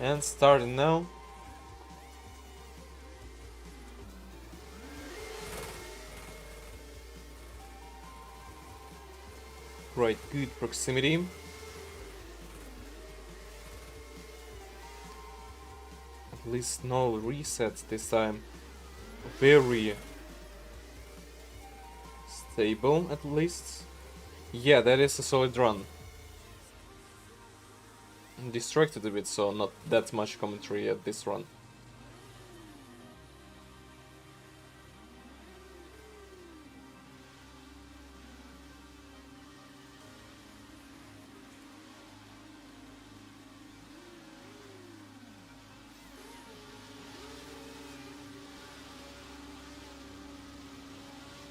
And starting now. Right, good proximity. At least no resets this time. Very stable, at least. Yeah, that is a solid run. distracted a bit, so not that much commentary at this run.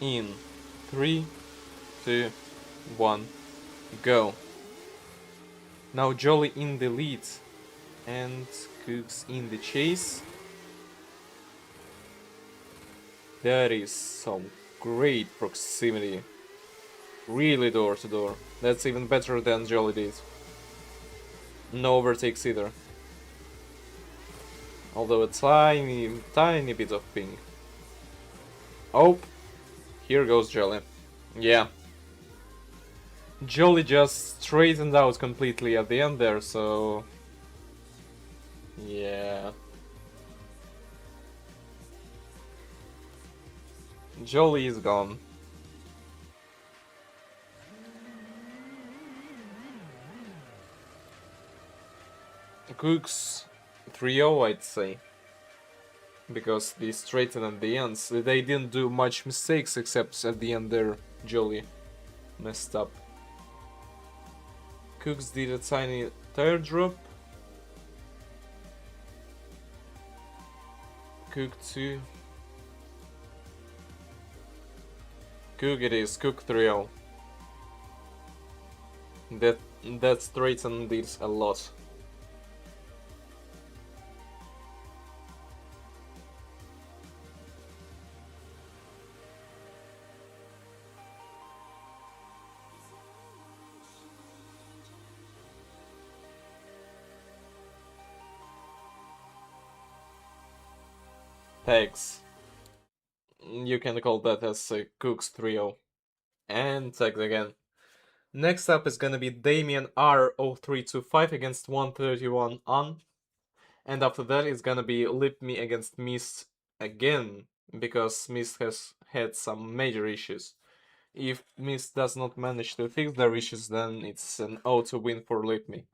In 3, 2, 1, go. Now Jolly in the lead and Cooks in the chase. That is some great proximity. Really door to door. That's even better than Jolly did. No overtakes either. Although a tiny bit of ping. Oh, here goes Jolly. Yeah. Jolly just straightened out completely at the end there, so... yeah. Jolly is gone. Cooks 3-0, I'd say. Because they straightened at the ends. They didn't do much mistakes, except at the end there, Jolly messed up. Cooks did a tiny tire drop. Cook 2. Cook it is, Cook 3-0. That straightened this a lot. Tags. You can call that as a Cooks 3-0. And tags again. Next up is gonna be Damien R0325 against 131 on. And after that it's gonna be Lipme against Mist again, because Mist has had some major issues. If Mist does not manage to fix their issues, then it's an auto win for Lipme.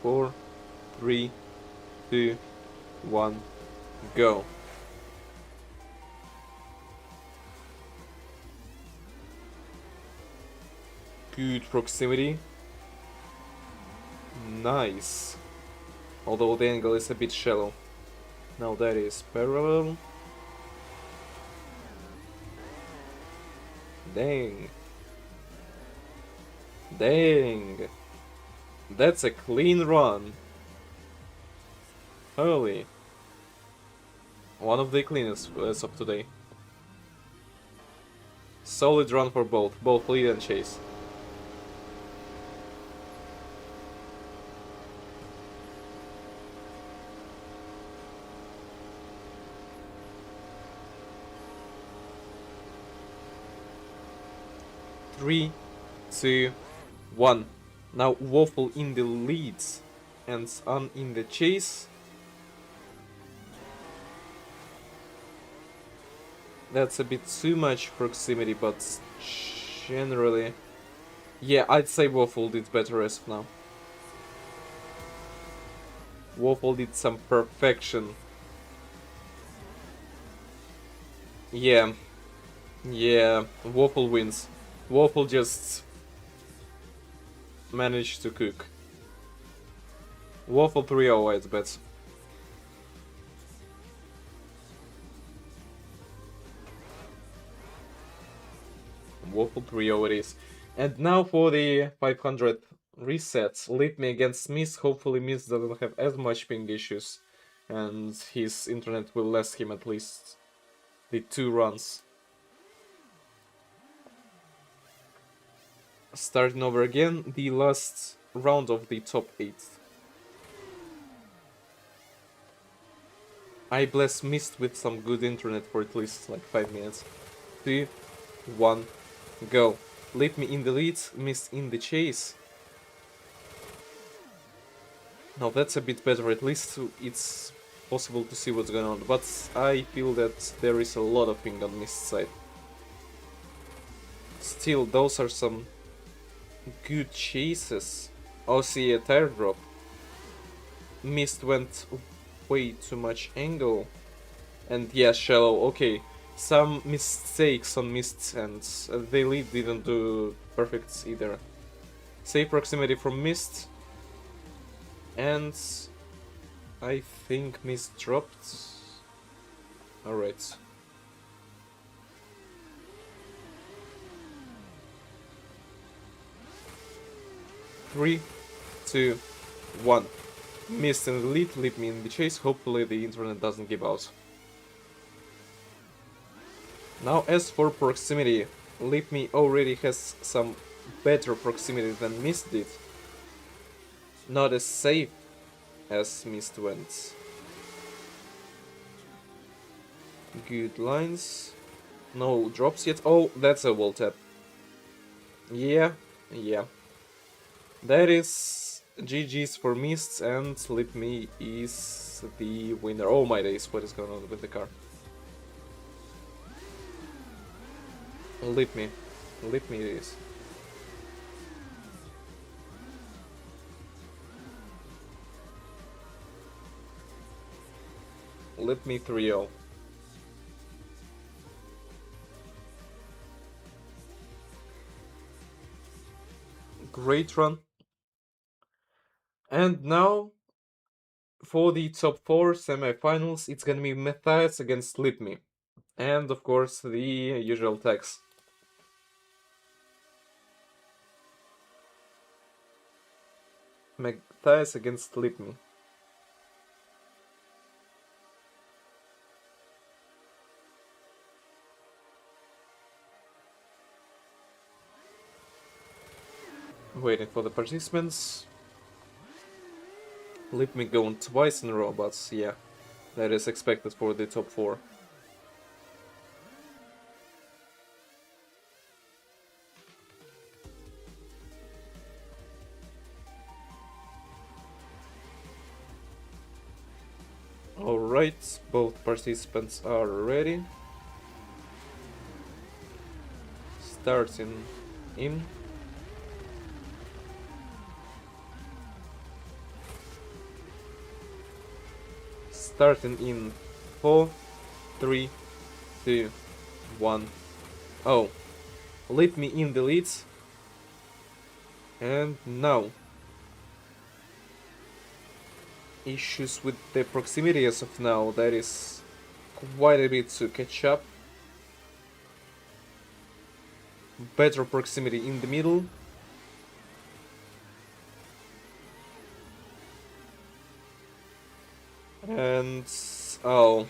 Four, 3, 2, 1, go. Good proximity. Nice. Although the angle is a bit shallow. Now that is parallel. Dang. Dang. That's a clean run. Holy. One of the cleanest as of today. Solid run for both lead and chase. Three, 2, 1. Now Waffle in the leads and on in the chase. That's a bit too much proximity, but generally... yeah, I'd say Waffle did better as of now. Waffle did some perfection. Yeah. Yeah, Waffle wins. Waffle just managed to cook. Waffle 3-0, I'd bet. Waffle 3-0 it is. And now for the 500 resets. Lipme against Smith. Hopefully Smith doesn't have as much ping issues. And his internet will last him at least the 2 runs. Starting over again, the last round of the top 8. I bless Mist with some good internet for at least like 5 minutes. 3, 1, go. Lipme in the lead, Mist in the chase. Now that's a bit better, at least it's possible to see what's going on, but I feel that there is a lot of ping on Mist's side. Still, those are some good chases. Oh, see, a tire drop. Mist went way too much angle. And yeah, shallow, okay. Some mistakes on Mist's end. The lead didn't do perfect either. Safe proximity from Mist. And I think Mist dropped. Alright. Three, two, one. Mist in the lead, Lipme in the chase. Hopefully the internet doesn't give out. Now as for proximity, Lipme already has some better proximity than Mist did. Not as safe as Mist went. Good lines. No drops yet. Oh, that's a wall tap. Yeah. That is GG's for Mist, and Lipme is the winner. Oh my days, what is going on with the car? Lipme it is. Lipme 3-0. Great run. And now, for the top 4 semifinals, it's gonna be Matias against Lipme. And of course, the usual tags. Matias against Lipme. Waiting for the participants. Lipme going twice in a row, but yeah, that is expected for the top 4. Alright, both participants are ready. Starting in. Starting in 4, 3, 2, 1. Oh, Lipme in the lead. And now. Issues with the proximity as of now, that is quite a bit to catch up. Better proximity in the middle. And oh,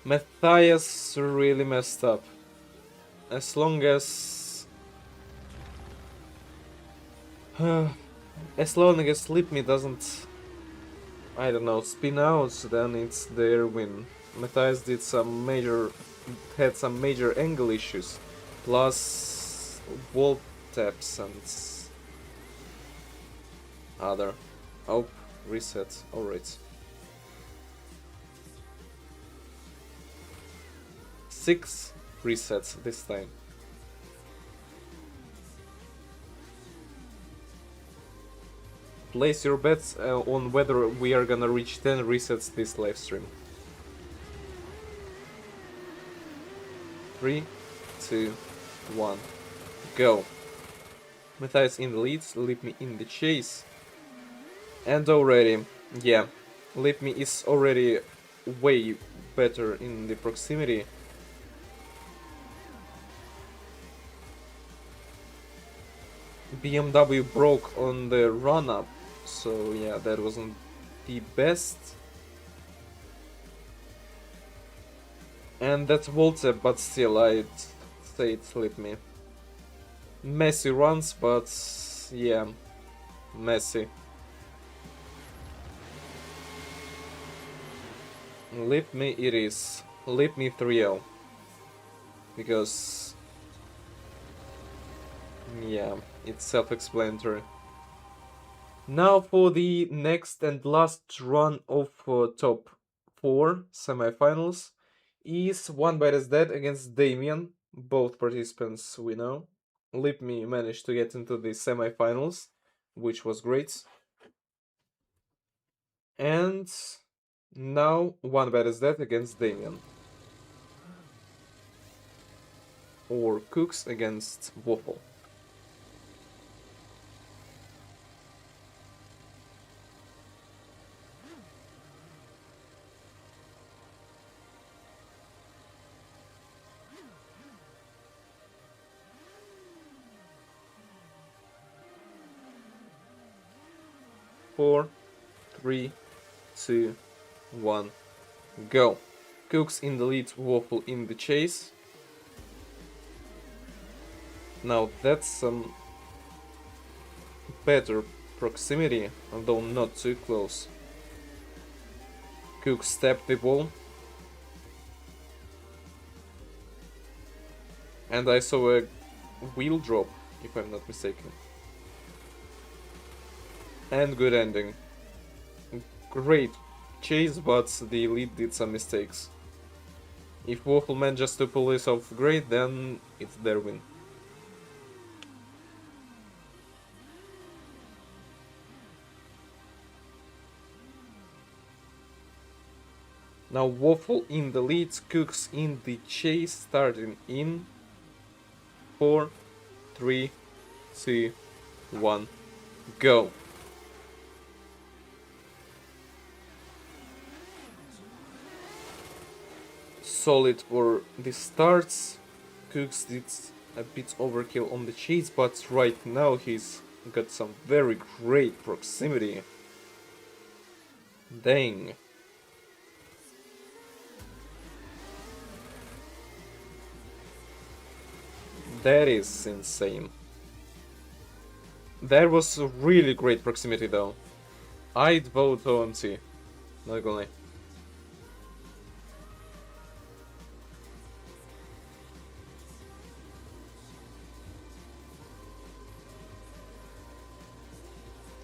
Matias really messed up. As long as Lipme doesn't, I don't know, spin out, then it's their win. Matias had some major angle issues, plus wall taps and other. Oh, reset. Alright. 6 resets this time. Place your bets on whether we are gonna reach 10 resets this live stream. 3, 2, 1, go. Matias in the lead, Lipme in the chase. And already, yeah, Lipme is already way better in the proximity. BMW broke on the run-up, so yeah, that wasn't the best. And that's Voltep, but still, I'd say it's Lipme. Messy runs, but yeah, messy. Lipme it is. Lipme 3-0. Because, yeah, it's self-explanatory. Now for the next and last run of top 4 semifinals is Onebadassdad against Damien. Both participants we know. Lipme managed to get into the semifinals, which was great. And now Onebadassdad against Damien. Or Cooks against Waffle. Four, 3, 2, 1, go. Cooks in the lead, Waffle in the chase. Now that's some better proximity, although not too close. Cooks tapped the ball. And I saw a wheel drop, if I'm not mistaken. And good ending. Great chase, but the lead did some mistakes. If Waffle manages to pull this off great, then it's their win. Now Waffle in the lead, Cooks in the chase, starting in 4, 3, 2, 1, go. Solid for the starts. Cooks did a bit overkill on the chase, but right now he's got some very great proximity. Dang. That is insane. That was a really great proximity though. I'd vote OMT, not gonna lie.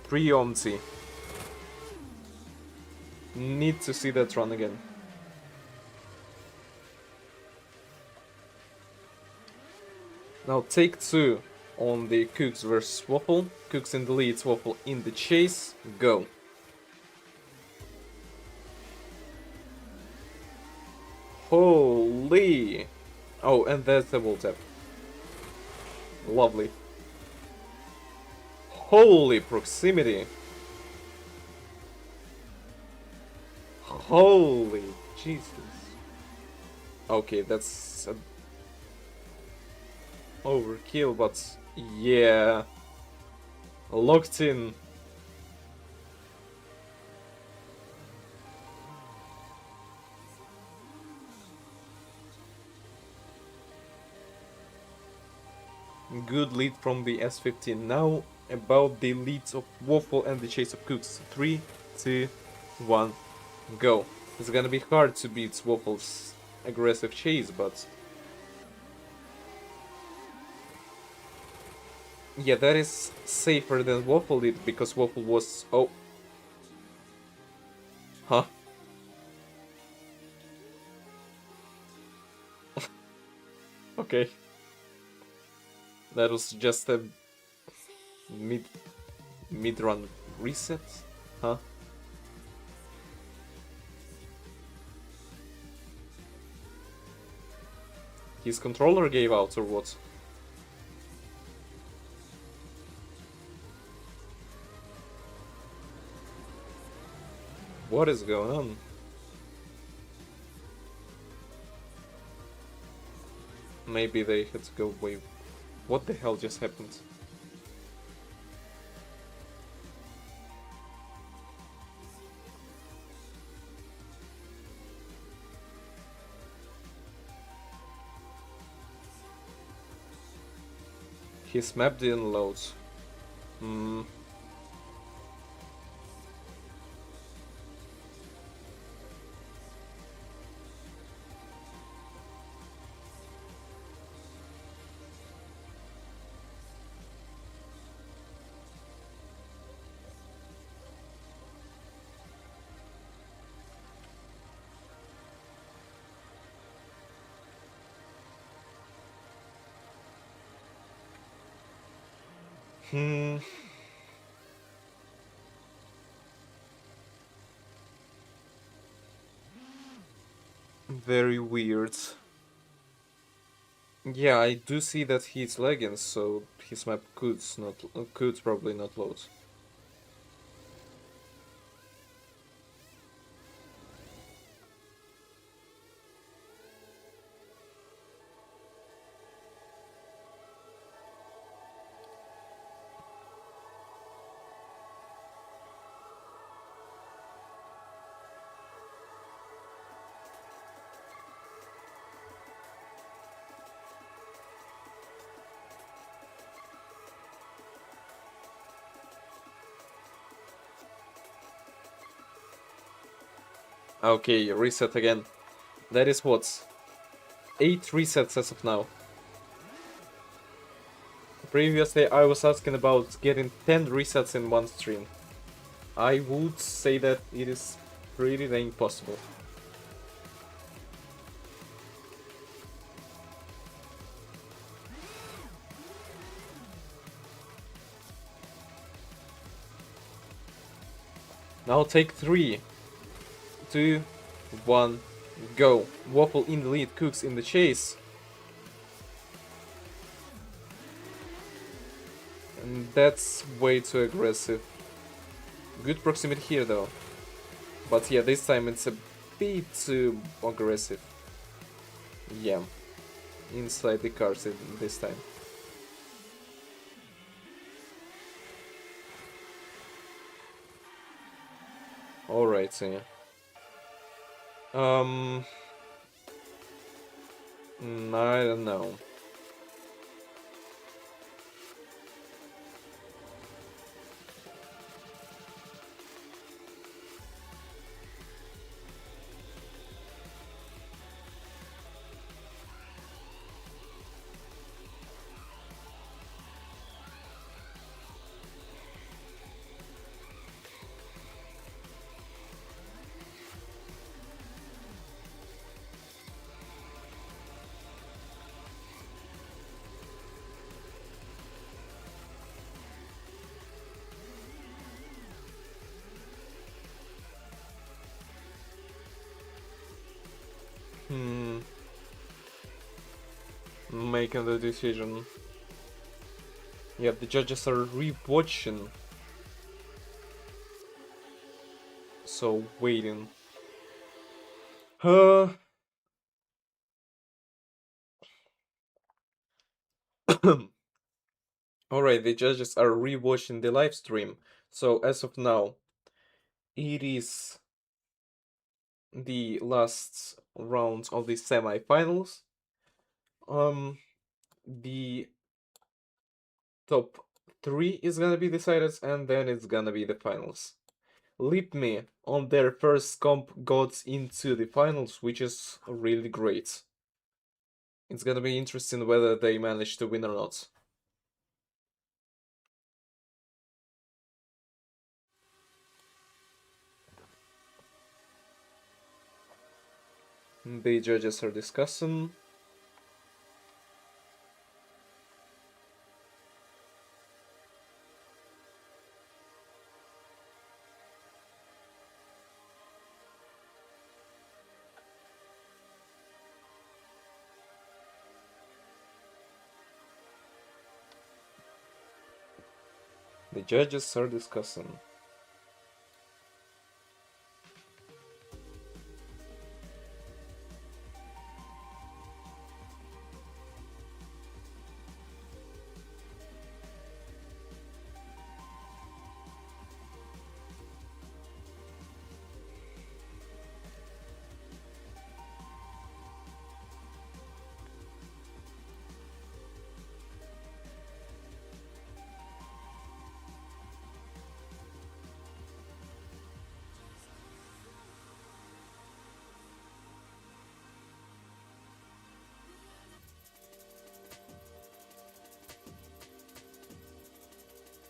Pre-OMT. Need to see that run again. Now take 2 on the Cooks versus Waffle. Cooks in the lead, Waffle in the chase. Go. Holy! Oh, and there's the wall tap. Lovely. Holy proximity! Holy Jesus! Okay, that's a overkill, but yeah, locked in. Good lead from the S15. Now about the leads of Waffle and the chase of Cooks. 3, 2, 1, go. It's gonna be hard to beat Waffle's aggressive chase, but yeah, that is safer than Waffle did, because Waffle was... oh. Huh? Okay. That was just a mid-run reset? Huh? His controller gave out or what? What is going on? Maybe they had to go away. What the hell just happened? His map didn't load. Hmm. Very weird. Yeah, I do see that he's lagging, so his map could probably not load. Okay, reset again. That is what? 8 resets as of now. Previously, I was asking about getting 10 resets in one stream. I would say that it is pretty dang possible. Now take 3, 2, 1, go. Waffle in the lead, Cooks in the chase. And that's way too aggressive. Good proximity here though. But yeah, this time it's a bit too aggressive. Yeah. Inside the cars this time. Alright, so yeah. I don't know. Making the decision. Yeah, the judges are re-watching. So, waiting. Alright, the judges are re-watching the live stream. So, as of now, it is the last round of the semi-finals. The top 3 is gonna be decided, and then it's gonna be the finals. Lipme on their first comp got into the finals, which is really great. It's gonna be interesting whether they manage to win or not. The judges are discussing. The judges are discussing.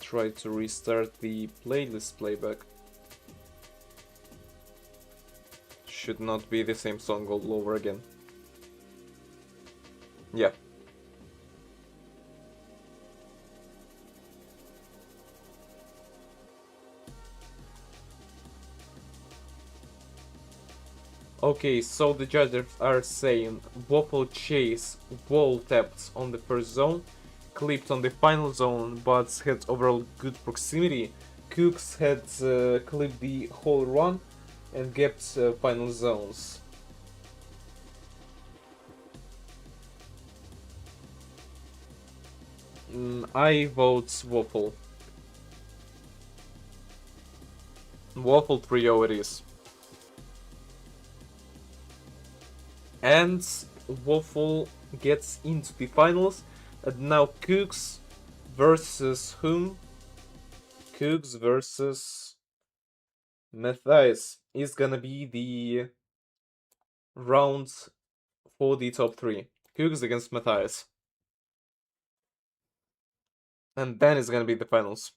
Try to restart the playlist playback. Should not be the same song all over again. Yeah. Okay, so the judges are saying Waffle chase wall tapped on the first zone, clipped on the final zone, but had overall good proximity. Cooks had clipped the whole run and kept final zones. I vote Waffle. Waffle trio it is. And Waffle gets into the finals. And now Cooks versus whom? Cooks versus Matthias is gonna be the round for the top 3. Cooks against Matthias. And then it's gonna be the finals.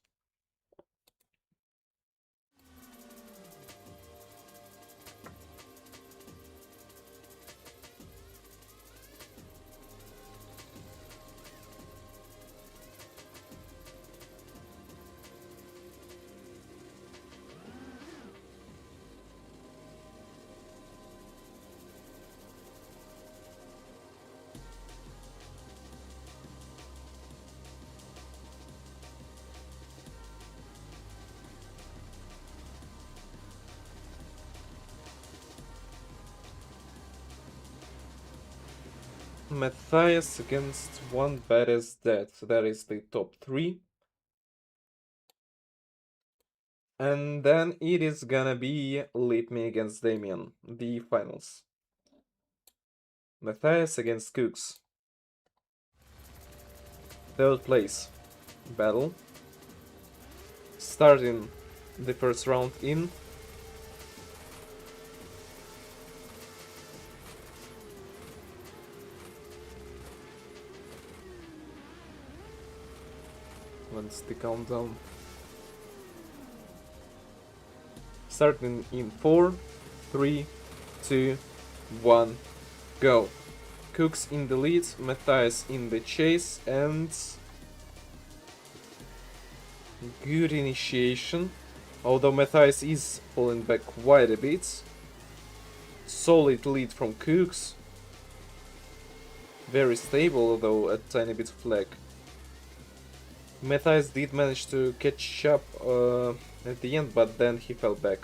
Matthias against Onebadassdad. So that is the top 3. And then it is gonna be Lipme against Damien, the finals. Matthias against Cooks. Third place. Battle. Starting the first round in. When's the countdown? Starting in 4, 3, 2, 1, go. Cooks in the lead, Matthias in the chase, and good initiation. Although Matthias is falling back quite a bit. Solid lead from Cooks. Very stable, although a tiny bit of lag. Matthias did manage to catch up at the end, but then he fell back.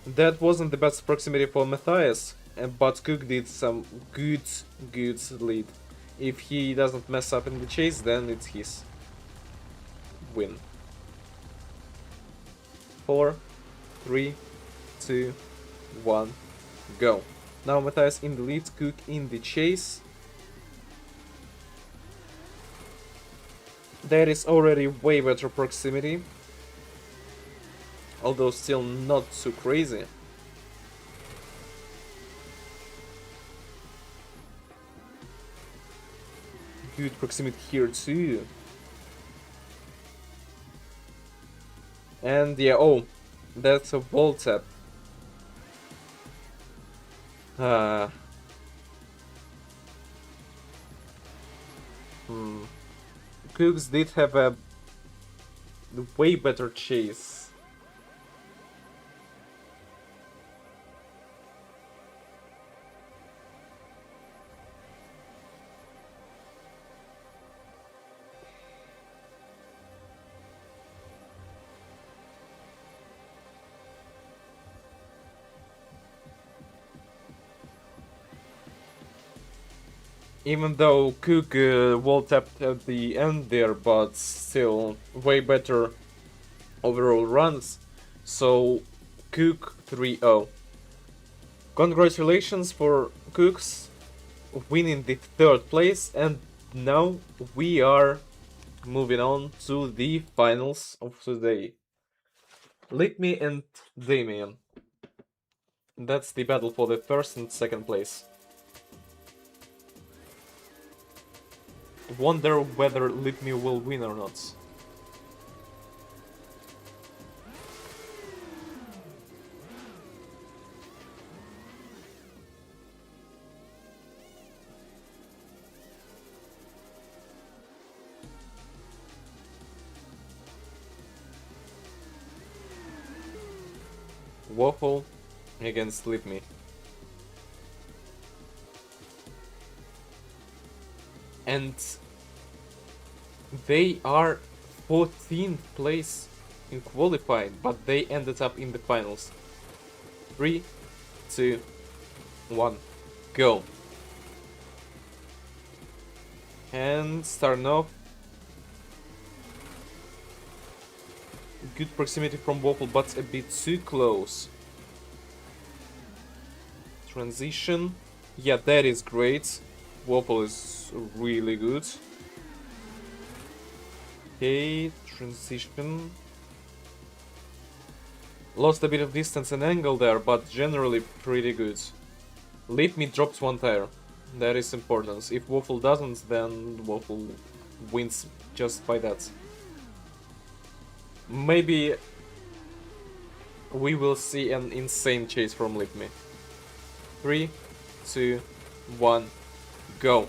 That wasn't the best proximity for Matthias, but Cook did some good lead. If he doesn't mess up in the chase, then it's his win. 4, 3, 2, 1, go. Now Matthias in the lead, Cook in the chase. There is already way better proximity, although still not too crazy. Good proximity here too. And yeah, oh, that's a wall tap. Cooks did have a way better chase. Even though Cook wall tapped at the end there, but still way better overall runs. So Cook 3-0. Congratulations for Cooks winning the third place, and now we are moving on to the finals of today. Lipme and Damien. That's the battle for the first and second place. Wonder whether Lipme will win or not. Waffle against Lipme. And they are 14th place in qualifying, but they ended up in the finals. 3, 2, 1, go. And starting off. Good proximity from Waffle, but a bit too close. Transition. Yeah, that is great. Waffle is really good. Okay, transition. Lost a bit of distance and angle there, but generally pretty good. Lipme drops one tire. That is important. If Waffle doesn't, then Waffle wins just by that. Maybe we will see an insane chase from Lipme. 3, 2, 1, go.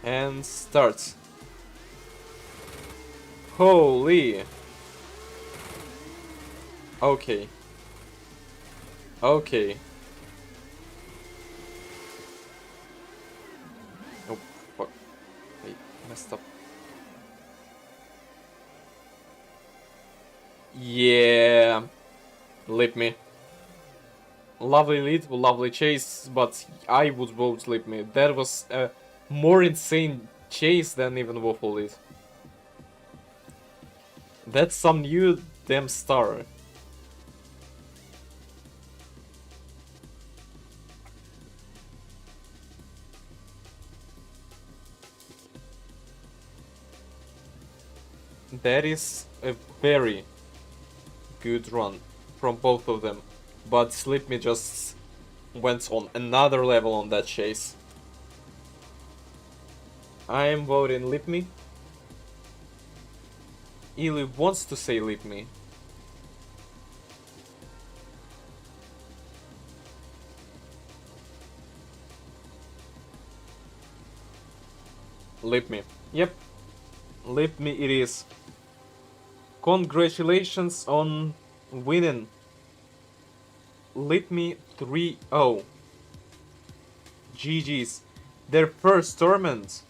And start. Holy. Okay. Okay. Oh, fuck. I messed up. Yeah. Lipme. Lovely lead, lovely chase, but I would vote Lipme. That was a more insane chase than even Waffle lead. That's some new damn star. That is a very good run from both of them. But Lipme just went on another level on that chase. I am voting Lipme. Ely wants to say Lipme. Lipme. Yep. Lipme it is. Congratulations on winning. Lipme 3-0. GG's. Their first tournament.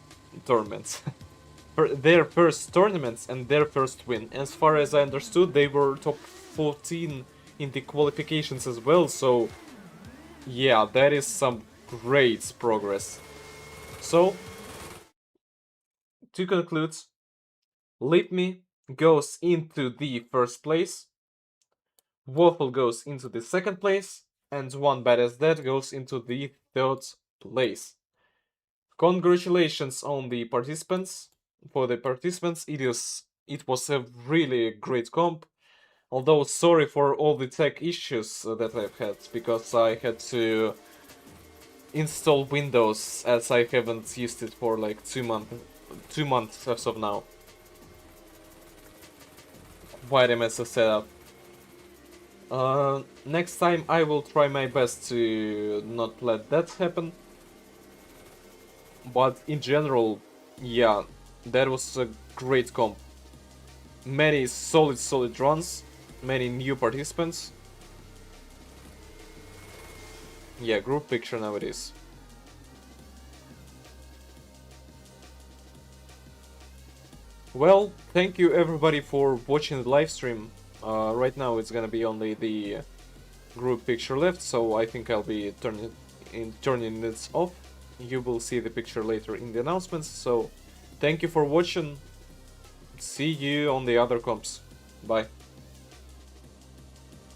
Their first tournaments and their first win. As far as I understood, they were top 14 in the qualifications as well, so yeah, that is some great progress. So, to conclude, Lipme goes into the first place, Waffle goes into the second place, and Onebadassdad goes into the third place. Congratulations on the participants. For the participants, it was a really great comp. Although sorry for all the tech issues that I've had, because I had to install Windows as I haven't used it for like 2 months as of now. Quite a mess of setup. Next time I will try my best to not let that happen. But in general, yeah, that was a great comp. Many solid runs, many new participants. Yeah, group picture now it is. Well, thank you everybody for watching the live stream. Right now it's gonna be only the group picture left, so I think I'll be turning this off. You will see the picture later in the announcements, so thank you for watching. See you on the other comps. Bye.